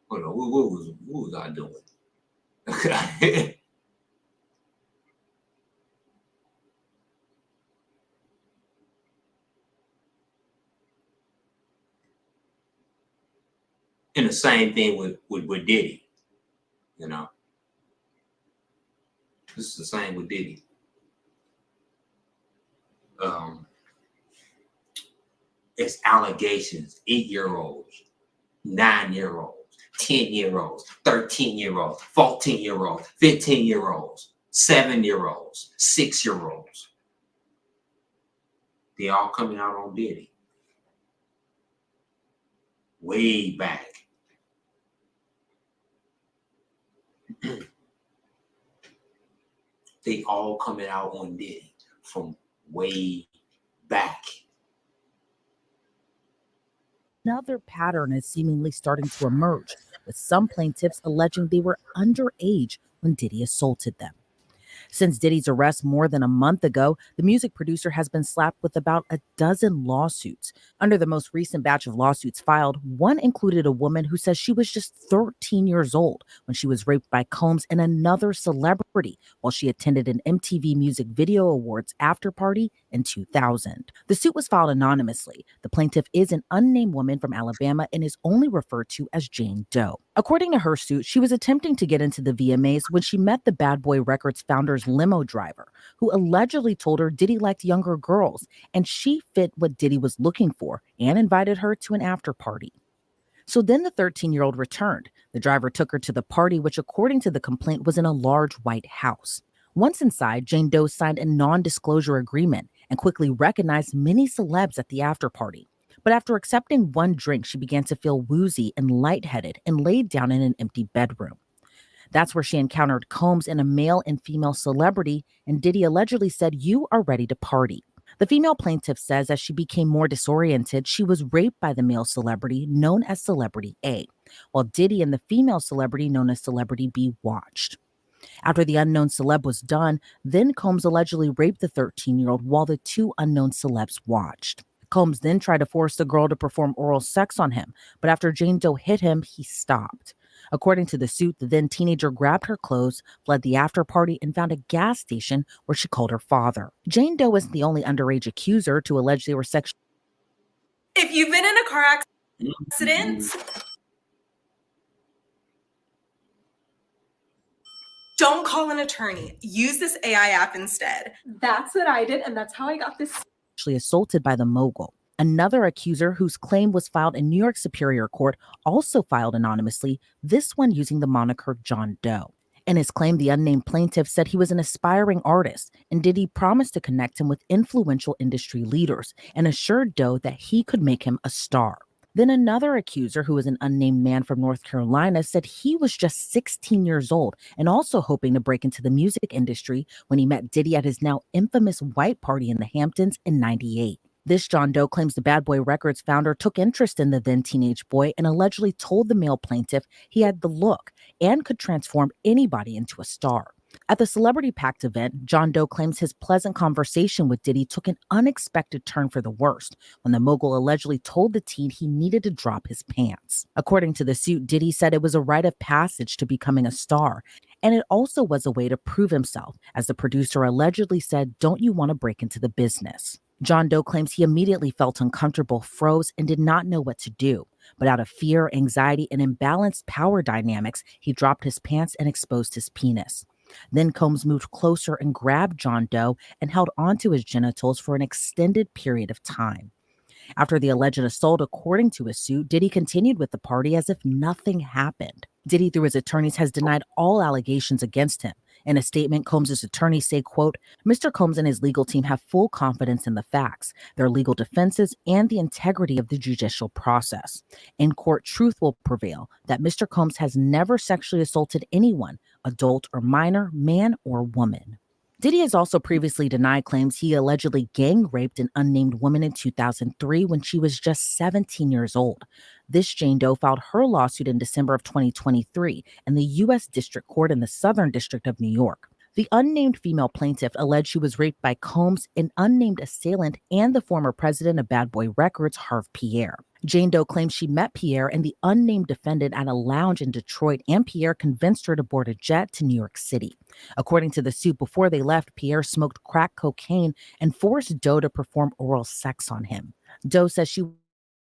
Hold on, what was I doing? And the same thing with Diddy, This is the same with Diddy. It's allegations, 8-year-olds, 9-year-olds, 10-year-olds, 13-year-olds, 14-year-olds, 15-year-olds, 7-year-olds, 6-year-olds. They all coming out on Diddy. Way back. They all coming out on Diddy from way back. Another pattern is seemingly starting to emerge, with some plaintiffs alleging they were underage when Diddy assaulted them. Since Diddy's arrest more than a month ago, the music producer has been slapped with about a dozen lawsuits. Under the most recent batch of lawsuits filed, one included a woman who says she was just 13 years old when she was raped by Combs and another celebrity while she attended an MTV Music Video Awards after party in 2000. The suit was filed anonymously. The plaintiff is an unnamed woman from Alabama and is only referred to as Jane Doe. According to her suit, she was attempting to get into the VMAs when she met the Bad Boy Records founder's limo driver, who allegedly told her Diddy liked younger girls, and she fit what Diddy was looking for and invited her to an after party. So then the 13-year-old returned. The driver took her to the party, which, according to the complaint, was in a large white house. Once inside, Jane Doe signed a non-disclosure agreement and quickly recognized many celebs at the after party. But after accepting one drink, she began to feel woozy and lightheaded and laid down in an empty bedroom. That's where she encountered Combs and a male and female celebrity, and Diddy allegedly said, "You are ready to party." The female plaintiff says as she became more disoriented, she was raped by the male celebrity known as Celebrity A, while Diddy and the female celebrity known as Celebrity B watched. After the unknown celeb was done, then Combs allegedly raped the 13-year-old while the two unknown celebs watched. Combs then tried to force the girl to perform oral sex on him, but after Jane Doe hit him, he stopped. According to the suit, the then teenager grabbed her clothes, fled the after party, and found a gas station where she called her father. Jane Doe isn't the only underage accuser to allege they were sexually. If you've been in a car accident, don't call an attorney. Use this AI app instead. That's what I did, and that's how I got this. Sexually assaulted by the mogul. Another accuser whose claim was filed in New York Superior Court also filed anonymously, this one using the moniker John Doe. In his claim, the unnamed plaintiff said he was an aspiring artist, and Diddy promised to connect him with influential industry leaders and assured Doe that he could make him a star. Then another accuser, who was an unnamed man from North Carolina, said he was just 16 years old and also hoping to break into the music industry when he met Diddy at his now infamous white party in the Hamptons in '98. This John Doe claims the Bad Boy Records founder took interest in the then teenage boy and allegedly told the male plaintiff he had the look and could transform anybody into a star. At the Celebrity Pact event, John Doe claims his pleasant conversation with Diddy took an unexpected turn for the worst when the mogul allegedly told the teen he needed to drop his pants. According to the suit, Diddy said it was a rite of passage to becoming a star, and it also was a way to prove himself, as the producer allegedly said, "Don't you want to break into the business?" John Doe claims he immediately felt uncomfortable, froze, and did not know what to do. But out of fear, anxiety, and imbalanced power dynamics, he dropped his pants and exposed his penis. Then Combs moved closer and grabbed John Doe and held onto his genitals for an extended period of time. After the alleged assault, according to his suit, Diddy continued with the party as if nothing happened. Diddy, through his attorneys, has denied all allegations against him. In a statement, Combs' attorneys say, quote, "Mr. Combs and his legal team have full confidence in the facts, their legal defenses, and the integrity of the judicial process. In court, truth will prevail that Mr. Combs has never sexually assaulted anyone, adult or minor, man or woman." Diddy has also previously denied claims he allegedly gang raped an unnamed woman in 2003 when she was just 17 years old. This Jane Doe filed her lawsuit in December of 2023 in the U.S. District Court in the Southern District of New York. The unnamed female plaintiff alleged she was raped by Combs, an unnamed assailant, and the former president of Bad Boy Records, Harv Pierre. Jane Doe claims she met Pierre and the unnamed defendant at a lounge in Detroit, and Pierre convinced her to board a jet to New York City. According to the suit, before they left, Pierre smoked crack cocaine and forced Doe to perform oral sex on him. Doe says she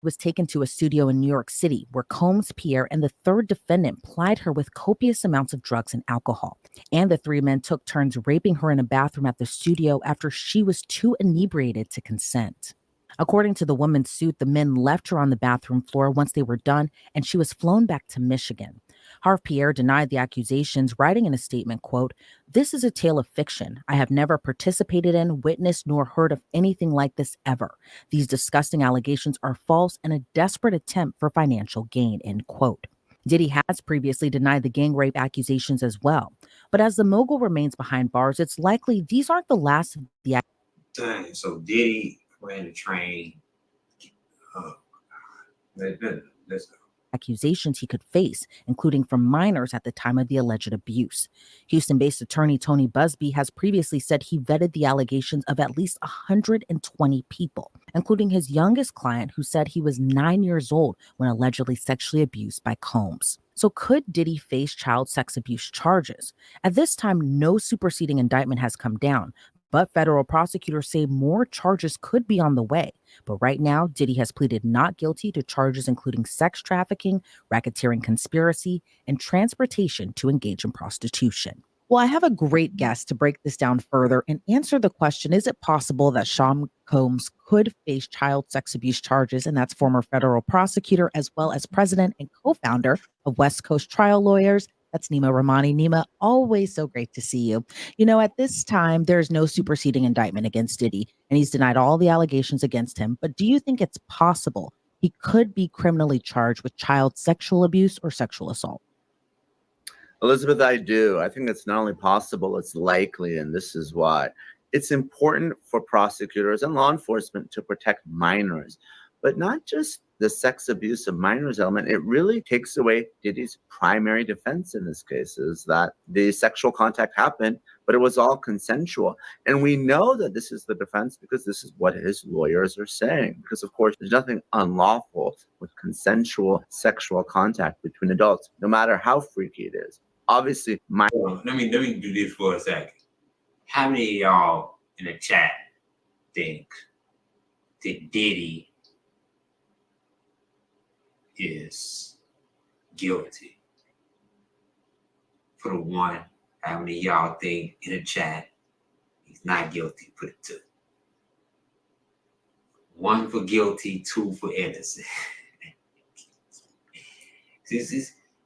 was taken to a studio in New York City where Combs, Pierre, and the third defendant plied her with copious amounts of drugs and alcohol. And the three men took turns raping her in a bathroom at the studio after she was too inebriated to consent. According to the woman's suit, the men left her on the bathroom floor once they were done, and she was flown back to Michigan. Harv Pierre denied the accusations, writing in a statement, quote, "This is a tale of fiction. I have never participated in, witnessed, nor heard of anything like this ever. These disgusting allegations are false and a desperate attempt for financial gain," end quote. Diddy has previously denied the gang rape accusations as well. But as the mogul remains behind bars, it's likely these aren't the last of the Dang, so Diddy ran the train. Let's go. accusations he could face, including from minors at the time of the alleged abuse. Houston-based attorney Tony Busby has previously said he vetted the allegations of at least 120 people, including his youngest client, who said he was 9 years old when allegedly sexually abused by Combs. So could Diddy face child sex abuse charges? At this time, no superseding indictment has come down, but federal prosecutors say more charges could be on the way. But right now, Diddy has pleaded not guilty to charges including sex trafficking, racketeering conspiracy, and transportation to engage in prostitution. Well, I have a great guest to break this down further and answer the question, is it possible that Sean Combs could face child sex abuse charges, and that's former federal prosecutor as well as president and co-founder of West Coast Trial Lawyers. That's Nima Rahmani. Nima, always so great to see you. At this time, there's no superseding indictment against Diddy, and he's denied all the allegations against him. But do you think it's possible he could be criminally charged with child sexual abuse or sexual assault? Elizabeth, I do. I think it's not only possible, it's likely, and this is why. It's important for prosecutors and law enforcement to protect minors, but not just the sex abuse of minors element. It really takes away Diddy's primary defense in this case, is that the sexual contact happened, but it was all consensual. And we know that this is the defense because this is what his lawyers are saying. Because, of course, there's nothing unlawful with consensual sexual contact between adults, no matter how freaky it is. Obviously, let me do this for a second. How many of y'all in the chat think that Diddy is guilty? Put a 1. How many of y'all think in the chat he's not guilty? Put a 2. 1 for guilty, 2 for innocent.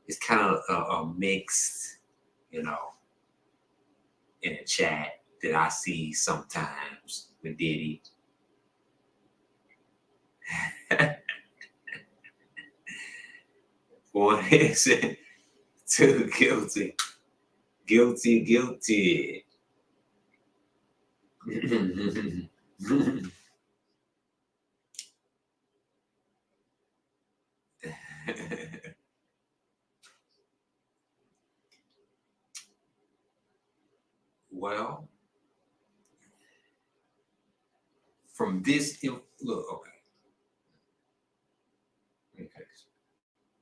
It's kind of a mixed, in the chat that I see sometimes with Diddy. One is 2 guilty. Guilty. Well, from this, look, okay.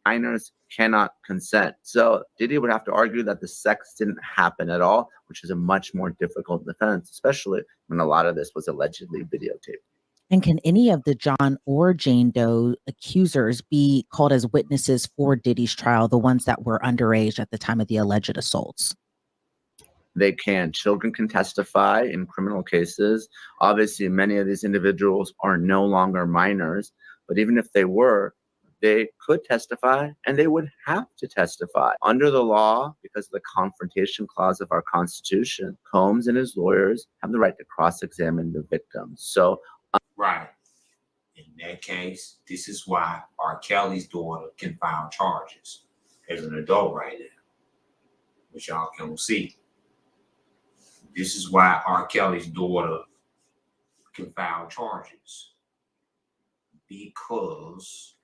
Minors cannot consent. So Diddy would have to argue that the sex didn't happen at all, which is a much more difficult defense, especially when a lot of this was allegedly videotaped. And can any of the John or Jane Doe accusers be called as witnesses for Diddy's trial, the ones that were underage at the time of the alleged assaults? They can. Children can testify in criminal cases. Obviously, many of these individuals are no longer minors, but even if they were, they could testify and they would have to testify. Under the law, because of the confrontation clause of our Constitution, Combs and his lawyers have the right to cross-examine the victims. So, right. In that case, this is why R.Kelly's daughter can file charges as an adult right now, which y'all can see. This is why R.Kelly's daughter can file charges, because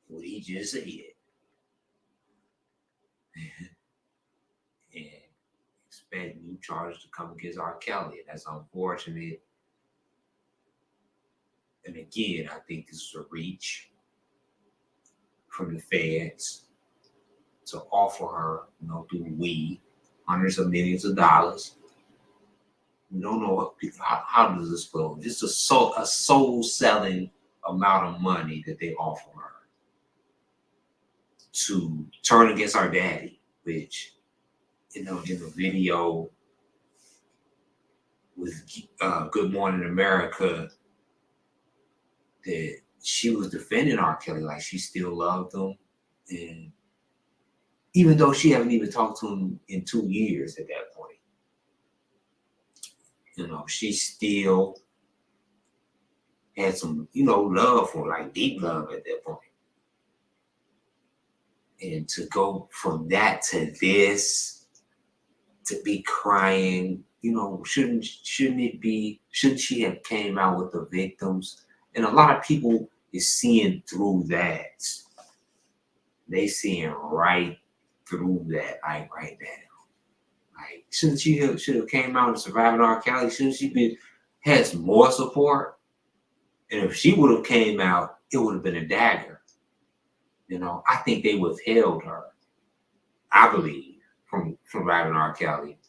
what he just said. And expect new charges to come against R.Kelly. That's unfortunate. And again, I think this is a reach from the feds to offer her, through weed, hundreds of millions of dollars. We don't know how does this go. Just a soul-selling amount of money that they offer her to turn against our daddy, which, in the video with Good Morning America, that she was defending R.Kelly like she still loved him. And even though she haven't even talked to him in 2 years at that point, she still had some, love for him, like deep love at that point. And to go from that to this, to be crying, shouldn't she have came out with the victims? And a lot of people is seeing through that. They seeing right through that, like right now. Like, shouldn't she have came out and surviving R.Kelly? Shouldn't she had some more support? And if she would have came out, it would have been a dagger. I think they withheld her, I believe, from surviving R.Kelly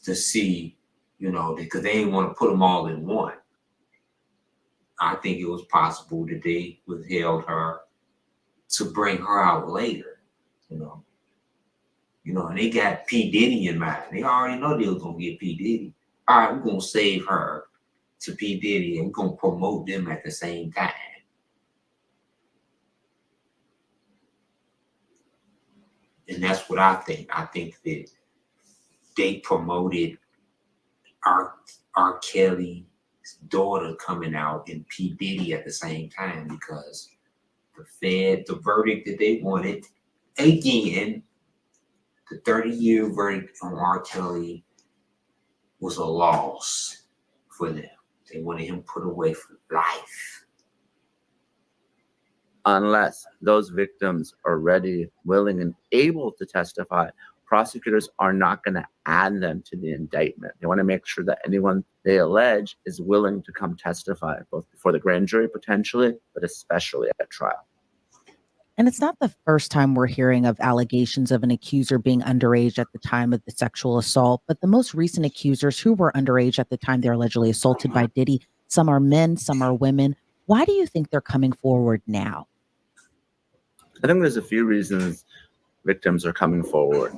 to see, because they didn't want to put them all in one. I think it was possible that they withheld her to bring her out later, and they got P. Diddy in mind. They already know they was gonna get P. Diddy. all right, we're gonna save her to P. Diddy and we're gonna promote them at the same time. And that's what I think. I think that they promoted R. Kelly's daughter coming out and P. Diddy at the same time because the verdict that they wanted, again, the 30-year verdict on R. Kelly was a loss for them. They wanted him put away for life. Unless those victims are ready, willing, and able to testify, prosecutors are not going to add them to the indictment. They want to make sure that anyone they allege is willing to come testify, both before the grand jury potentially, but especially at trial. And it's not the first time we're hearing of allegations of an accuser being underage at the time of the sexual assault, but the most recent accusers who were underage at the time they're allegedly assaulted by Diddy, some are men, some are women. Why do you think they're coming forward now? I think there's a few reasons victims are coming forward.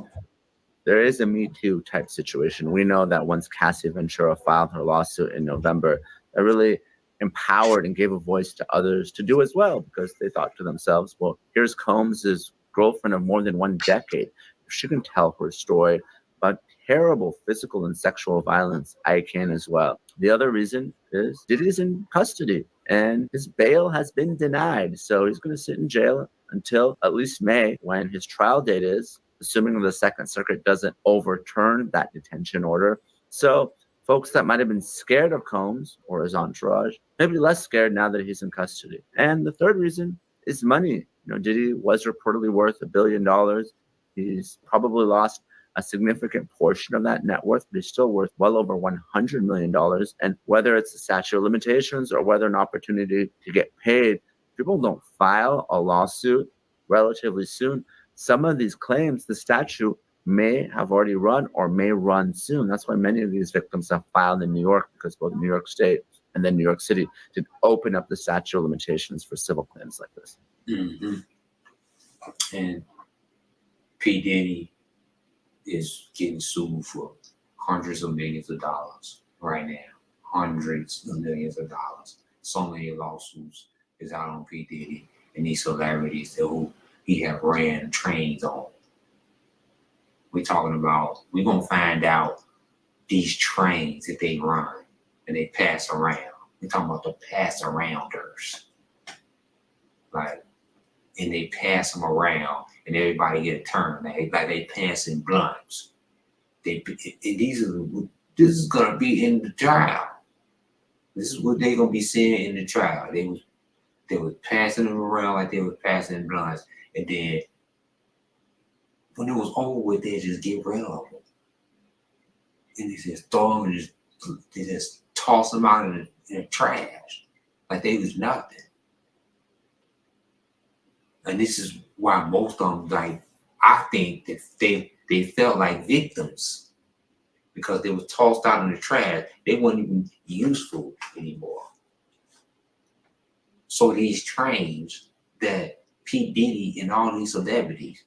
There is a Me Too type situation. We know that once Cassie Ventura filed her lawsuit in November, that really empowered and gave a voice to others to do as well, because they thought to themselves, well, here's Combs's girlfriend of more than 1 decade. If she can tell her story about terrible physical and sexual violence, I can as well. The other reason is Diddy's in custody and his bail has been denied. So he's going to sit in jail until at least May, when his trial date is, assuming the Second Circuit doesn't overturn that detention order. So folks that might have been scared of Combs or his entourage may be less scared now that he's in custody. And the third reason is money. Diddy was reportedly worth $1 billion. He's probably lost a significant portion of that net worth, but he's still worth well over $100 million. And whether it's the statute of limitations or whether an opportunity to get paid, people don't file a lawsuit relatively soon. Some of these claims, the statute may have already run or may run soon. That's why many of these victims have filed in New York, because both New York State and then New York City did open up the statute of limitations for civil claims like this. Mm-hmm. And P. Diddy is getting sued for hundreds of millions of dollars right now. Hundreds of millions of dollars. So many lawsuits is out on P. Diddy and these celebrities who he have ran trains on. We're talking about, we're going to find out these trains that they run and they pass around. We're talking about the pass arounders. Like, and they pass them around and everybody get a turn. Like they passing blunts. This is going to be in the trial. This is what they're going to be seeing in the trial. They was passing them around like they was passing blunts. And then when it was over with, they just get rid of them. And they just throw them and they just toss them out in the trash. Like they was nothing. And this is why most of them, I think that they felt like victims because they was tossed out in the trash. They weren't even useful anymore. So these trains that P. Diddy and all these celebrities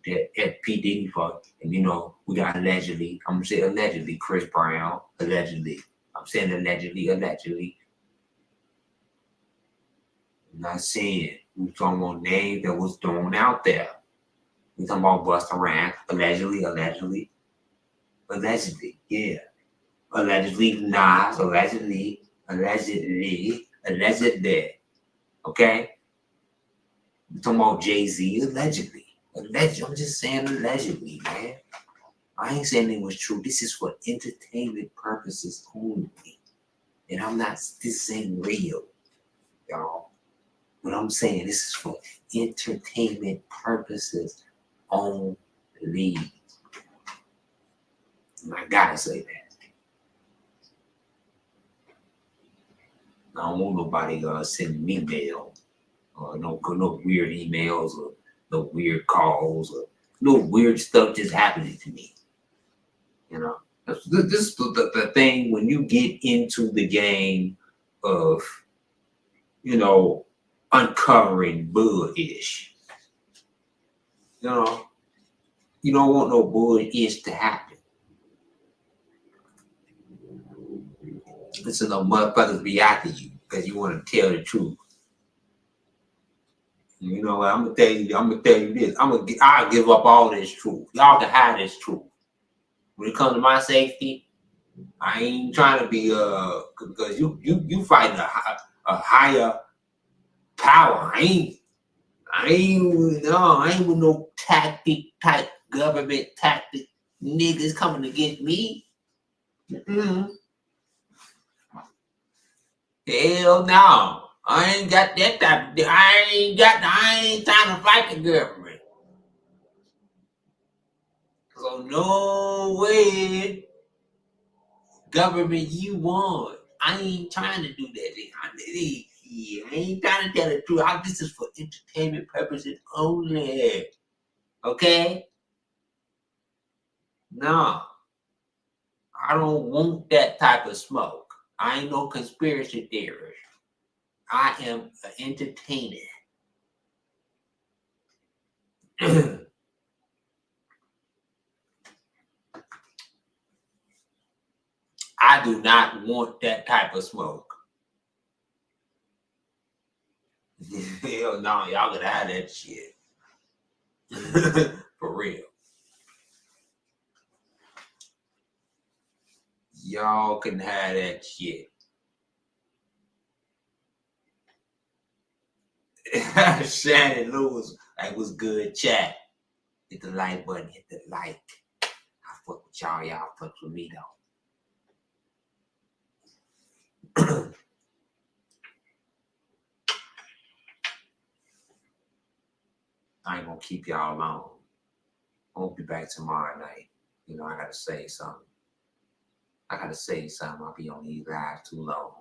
that at P. Diddy for, and we got allegedly, I'm gonna say allegedly, Chris Brown, allegedly. I'm saying allegedly. I'm not saying we're talking about names that was thrown out there. We're talking about Busta Rhymes, allegedly, yeah. Allegedly, Nas, allegedly. Okay? We're talking about Jay-Z, allegedly. I'm just saying allegedly, man. I ain't saying it was true. This is for entertainment purposes only. And this ain't real, y'all. What I'm saying, this is for entertainment purposes only. And I gotta say that. I don't want nobody sending me mail or no weird emails or no weird calls or no weird stuff just happening to me. This is the thing when you get into the game of, uncovering bull-ish. You don't want no bull-ish to happen. Listen, no motherfuckers be after you because you want to tell the truth. You know what? I'm gonna tell you this. I'll give up all this truth. Y'all can hide this truth. When it comes to my safety, I ain't trying to be because you fighting a higher power. I ain't with no tactic type government tactic niggas coming against me. Mm-mm. Hell no. I ain't got that type of, I ain't trying to fight the government. So no way, government you want. I ain't trying to do that. I ain't trying to tell the truth. This is for entertainment purposes only. Okay? No. I don't want that type of smoke. I ain't no conspiracy theorist. I am an entertainer. I do not want that type of smoke. Hell no, y'all gonna have that shit. For real. Y'all can have that shit. Shannon Lewis, that was good chat. Hit the like button, hit the like. I fuck with y'all, y'all fuck with me though. I ain't gonna keep y'all long. I won't be back tomorrow night. You know, I gotta say something. I'll be on these live too long.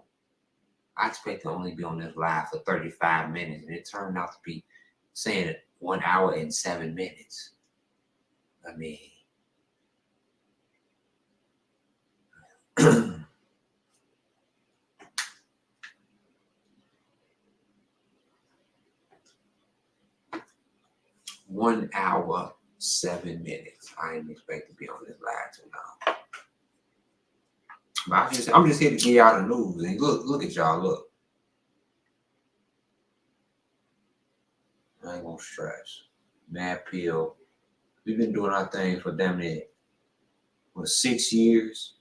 I expect to only be on this live for 35 minutes, and it turned out to be saying 1 hour and 7 minutes. I mean, 1 hour, 7 minutes. I didn't expect to be on this live too long. But I'm just here to give y'all the news. And look at y'all, look. I ain't gonna stress. Mad Pill. We've been doing our thing for damn near 6 years.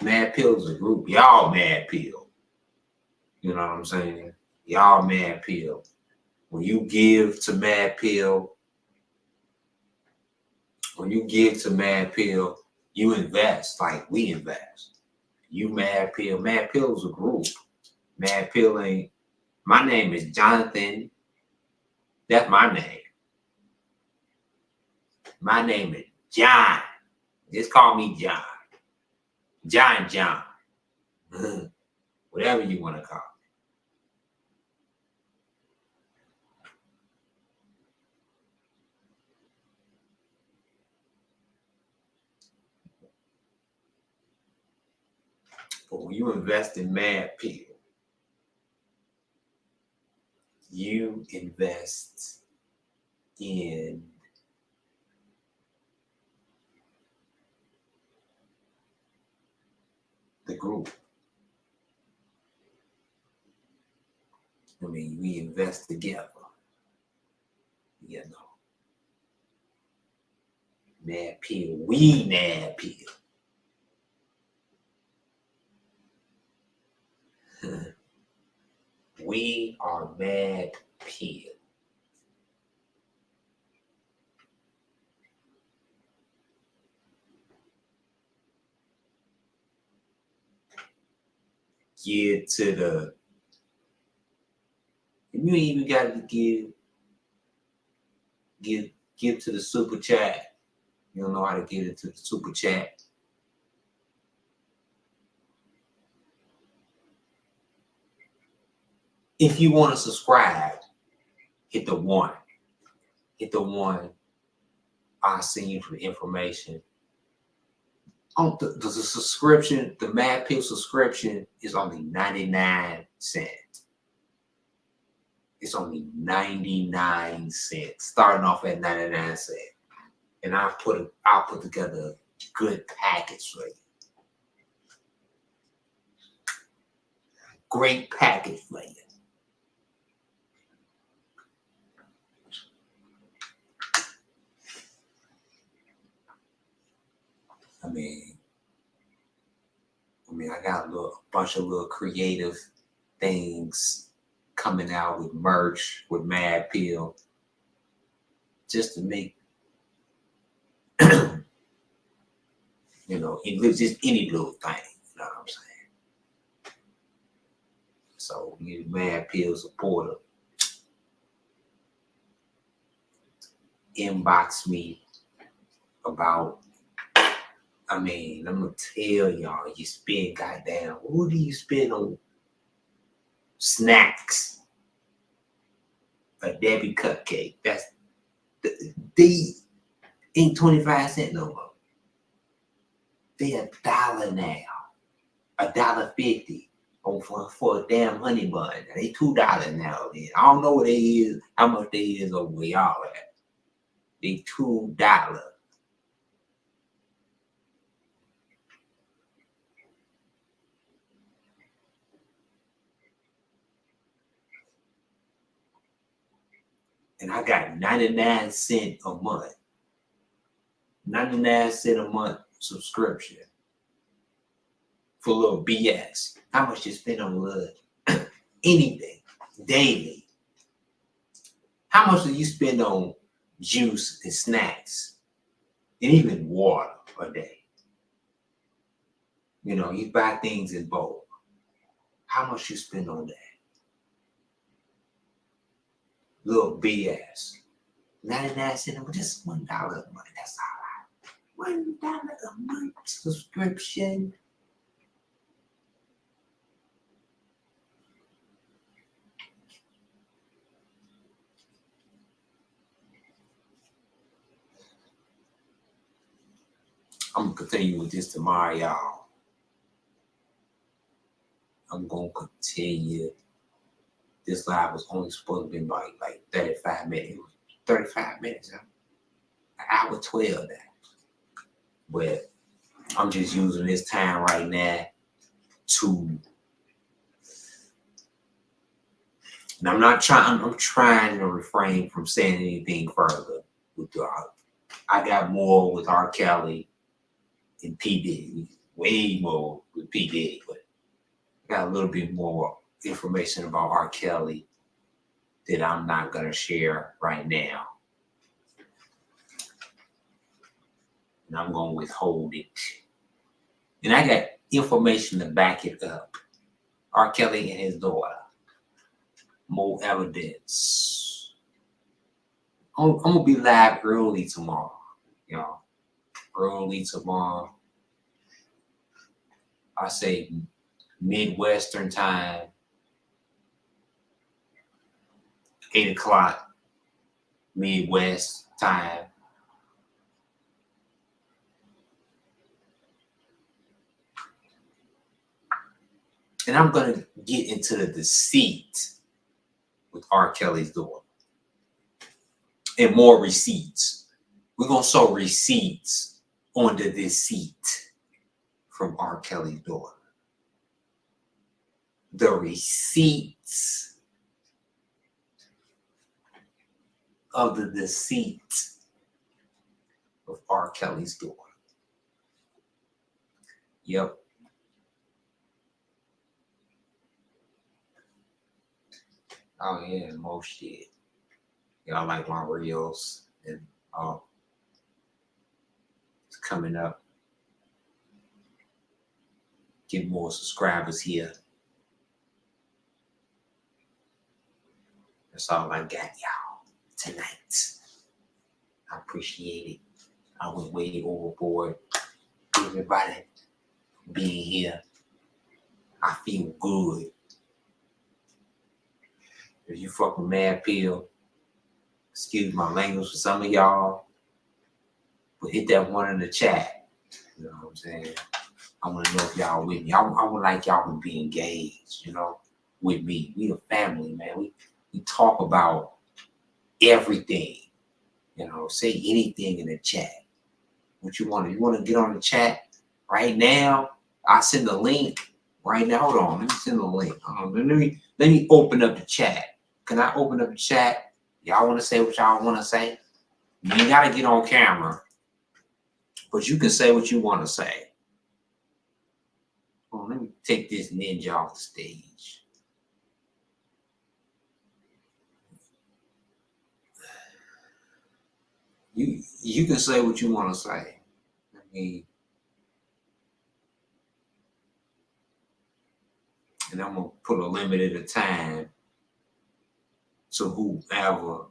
Mad Pill's a group. Y'all Mad Pill. You know what I'm saying? Y'all Mad Pill. When you give to Mad Pill, you invest like we invest. You Mad Pill. Mad Pill's a group. Mad Pill ain't. My name is Jonathan. That's my name. My name is John. Just call me John. John. Whatever you want to call me. But when you invest in Mad Pill, you invest in the group. I mean, we invest together. You know. Mad Pill. We Mad Pill. We are Mad Pill. Give to the. You ain't even got to give to the super chat. You don't know how to get into the super chat. If you want to subscribe, hit the 1. Hit the 1. I'll send you the information. On the subscription, the Mad Pill subscription is only 99 cents. It's only 99 cents, starting off at 99 cents. And I'll put together good package for you. Great package for you. I mean, I got a bunch of little creative things coming out with merch, with Mad Pill, just to make, just any little thing. You know what I'm saying? So, you Mad Pill supporter, inbox me about. I'm gonna tell y'all, you spend goddamn, who do you spend on snacks? A Debbie cupcake. They ain't 25 cents no more. They $1 now. $1.50 for a damn honey bun. They $2 now. I don't know what they is, how much they is over where y'all at. They $2. And I got 99 cents a month. 99 cents a month subscription for a little BS. How much you spend on little anything daily? How much do you spend on juice and snacks and even water a day? You buy things in bulk. How much you spend on that? Little BS. 99 cents, but just $1 a month. That's all right. $1 a month subscription. I'm gonna continue with this tomorrow, y'all. I'm gonna continue. This live was only supposed to be like 35 minutes. 35 minutes, huh? An hour 12 now. But I'm just using this time right now to, and I'm trying to refrain from saying anything further with I got more with R.Kelly and PDiddy, way more with PDiddy, but I got a little bit more information about R.Kelly that I'm not gonna share right now. And I'm gonna withhold it. And I got information to back it up. R.Kelly and his daughter. More evidence. I'm gonna be live early tomorrow, y'all. Early tomorrow. I say Midwestern time. 8 o'clock Midwest time. And I'm going to get into the deceit with R. Kelly's daughter. And more receipts. We're going to show receipts on the deceit from R. Kelly's daughter. The receipts of the deceit of R. Kelly's daughter. Yep. Oh yeah, more shit. Y'all like my reels and it's coming up. Get more subscribers here. That's all I got, y'all, tonight. I appreciate it. I went way overboard. Everybody being here. I feel good. If you fuck with Mad Pill, excuse my language for some of y'all, but hit that one in the chat. You know what I'm saying? I want to know if y'all with me. I would like y'all to be engaged, with me. We a family, man. We talk about everything. Say anything in the chat. What you want? You want to get on the chat right now? I send the link right now. Hold on, let me send the link. Let me open up the chat. Can I open up the chat? Y'all want to say what y'all want to say? You ain't gotta get on camera, but you can say what you want to say. Oh, let me take this ninja off the stage. You can say what you want to say. I mean, and I'm gonna put a limit at a time to whoever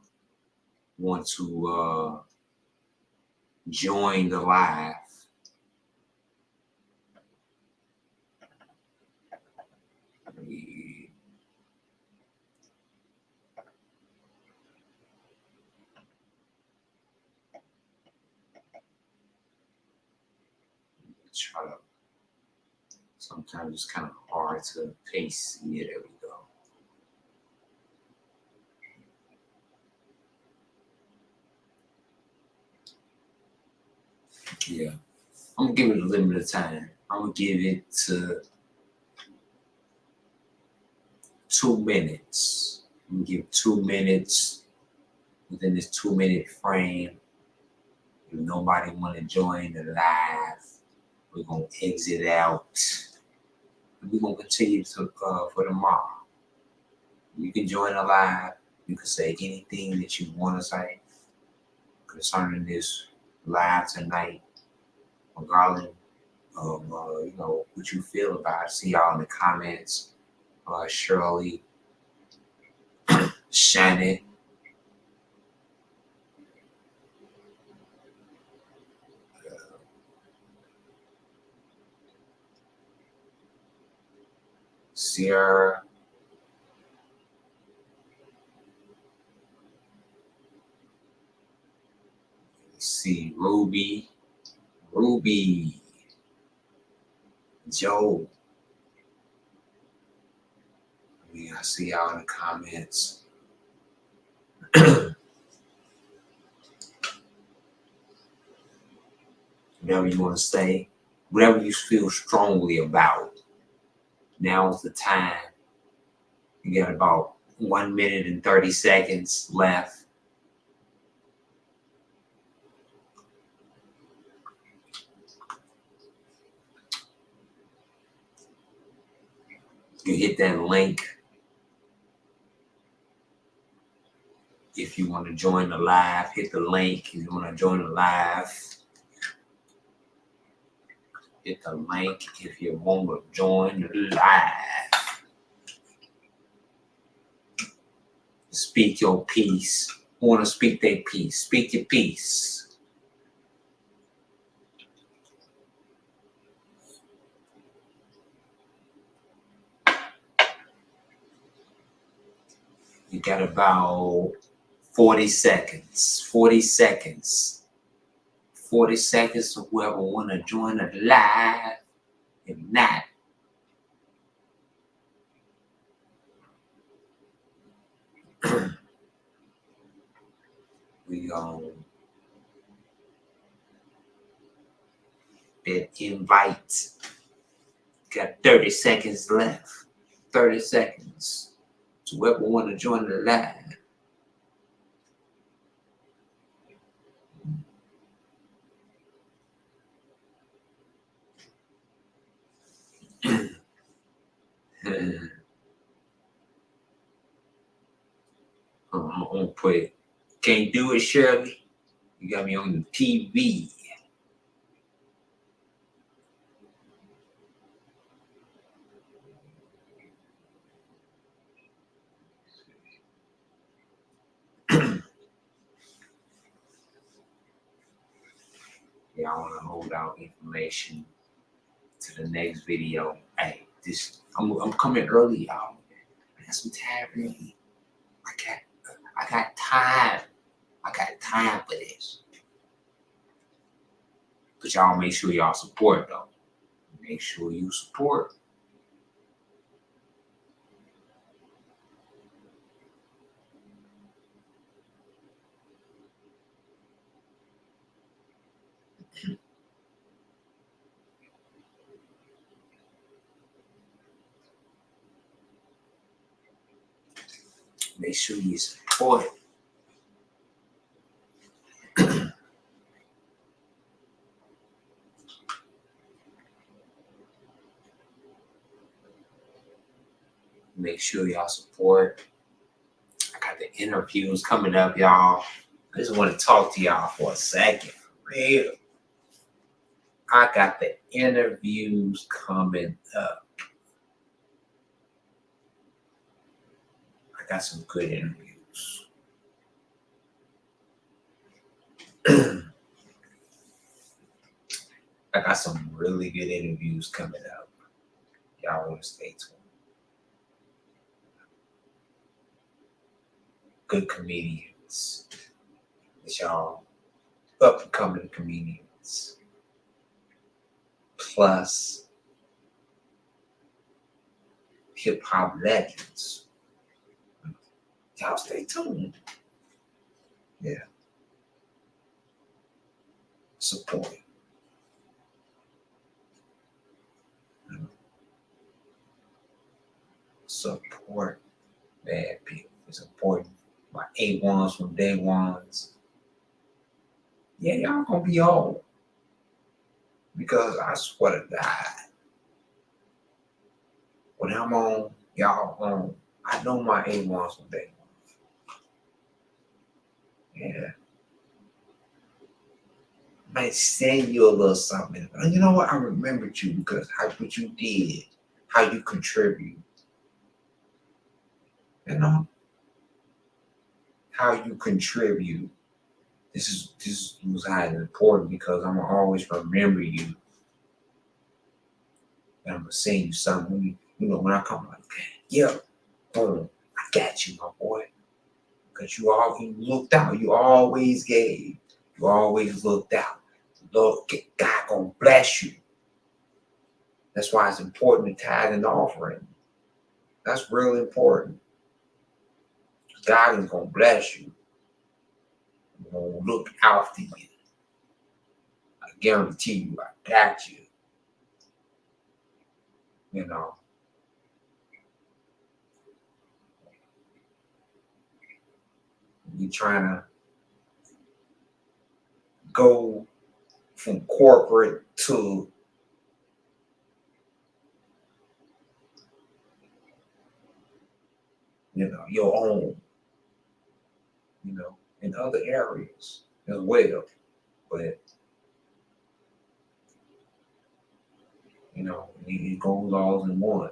want to join the live. Try to. Sometimes it's kind of hard to pace. Yeah, there we go. Yeah, I'm gonna give it a limited time. I'm gonna give it to 2 minutes. I'm gonna give 2 minutes. Within this 2-minute frame, if nobody want to join the live, we're gonna exit out. We're gonna continue to for tomorrow. You can join the live. You can say anything that you want to say concerning this live tonight, regardless of what you feel about it. See y'all in the comments. Shirley, Shannon, Sierra, see Ruby, Joe. I see y'all in the comments. Whatever you want to say, whatever you feel strongly about. Now is the time. You got about 1 minute and 30 seconds left. You hit that link if you want to join the live. Hit the link if you want to join the live. Hit the link if you want to join the live. Speak your piece. Who want to speak their piece? Speak your piece. You got about 40 seconds. 40 seconds. 40 seconds to whoever want to join the live. If not, we that invite. Got 30 seconds left. 30 seconds. So whoever want to join the live. I'm gonna put, can't do it, Shirley. You got me on the TV. Yeah, I want to hold out information to the next video. Hey, I'm coming early, y'all. I got some time early. I got time. I got time for this. But y'all make sure y'all support though. Make sure you support. Make sure you support. Make sure y'all support. I got the interviews coming up, y'all. I just want to talk to y'all for a second. For real. I got the interviews coming up. I got some good interviews. I got some really good interviews coming up. Y'all want to stay tuned. Good comedians. It's y'all up and coming comedians. Plus hip hop legends. Y'all stay tuned. Yeah. Support. Support bad people. It's important. My A1s from day ones. Yeah, y'all gonna be old. Because I swear to God, when I'm on, y'all on, I know my A1s from day one. Yeah. Might send you a little something. And you know what? I remembered you because what you did, how you contribute. You know? How you contribute. This was highly important because I'm gonna always remember you. And I'm gonna send you something. You know, when I come like, yeah, boom, I got you, my boy. Because you looked out. You always gave. You always looked out. Lord, God gonna bless you. That's why it's important to tithe and offering. That's really important. God is gonna bless you. He's gonna look after you. I guarantee you, I got you. You know. You're trying to go from corporate to your own, in other areas as well. But it goes all in one.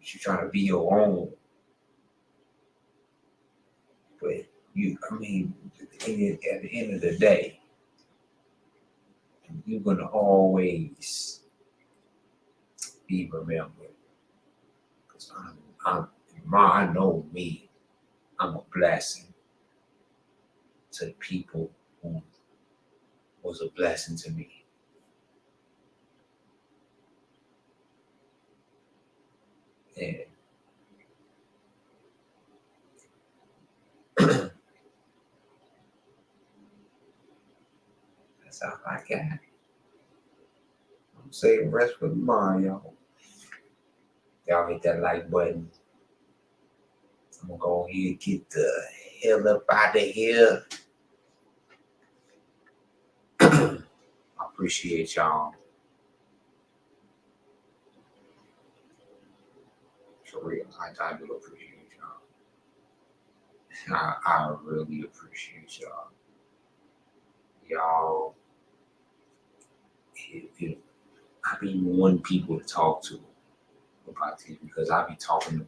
You're trying to be your own. But at the end of the day, you're gonna always be remembered. Because I know me. I'm a blessing to the people who was a blessing to me. And that's all I got. I'm saying rest for tomorrow, y'all. Y'all hit that like button. I'm gonna go ahead and get the hell up out of here. I appreciate y'all. For real, I do appreciate y'all. I really appreciate y'all. Y'all, I be wanting people to talk to about this because I be talking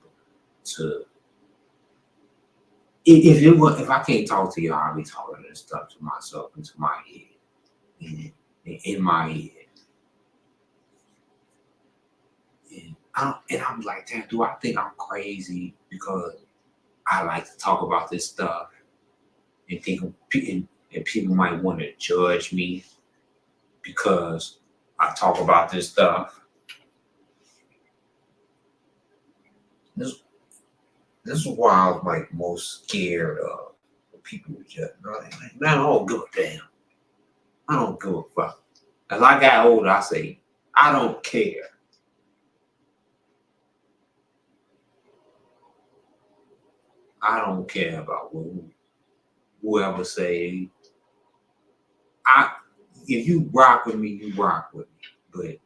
to. If I can't talk to y'all, I'll be talking this stuff to myself into my head, in my head. And I'm like, damn, do I think I'm crazy because I like to talk about this stuff and think and people might want to judge me because I talk about this stuff. This is why I was like most scared of people who judge. Like, man, I don't give a damn. I don't give a fuck. As I got older, I say, I don't care. I don't care about whoever say. If you rock with me, you rock with me. But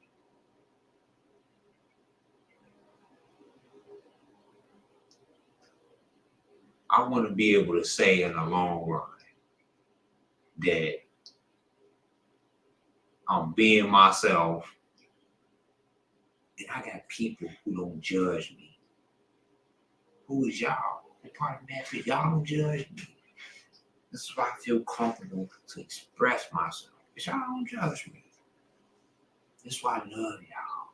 I want to be able to say in the long run that I'm being myself, and I got people who don't judge me. Who is y'all? Part of that, y'all don't judge me. This is why I feel comfortable to express myself. Because y'all don't judge me. This is why I love y'all.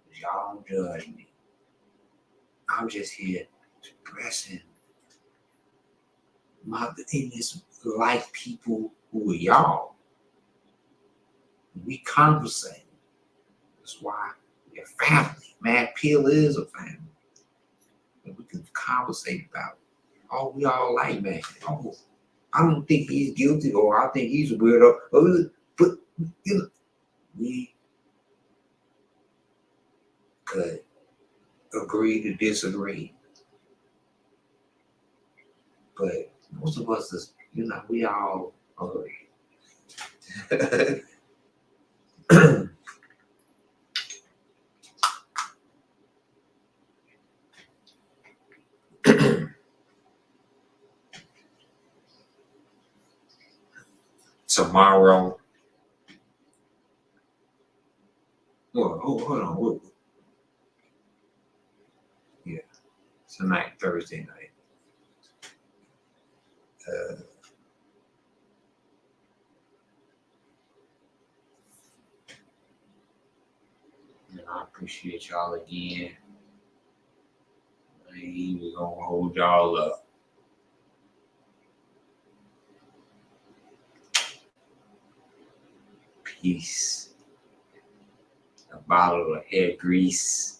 Because y'all don't judge me. I'm just here expressing my things like people who are y'all. We conversate. That's why we're family. Mad Pill is a family. And we can conversate about it. Oh, we all like man. Oh, I don't think he's guilty, or I think he's a weirdo. But you know, we could agree to disagree. But most of us is, we all agree. Tomorrow. Hold on. Yeah, tonight, Thursday night. And I appreciate y'all again. I ain't even gonna hold y'all up. Peace. A bottle of hair grease.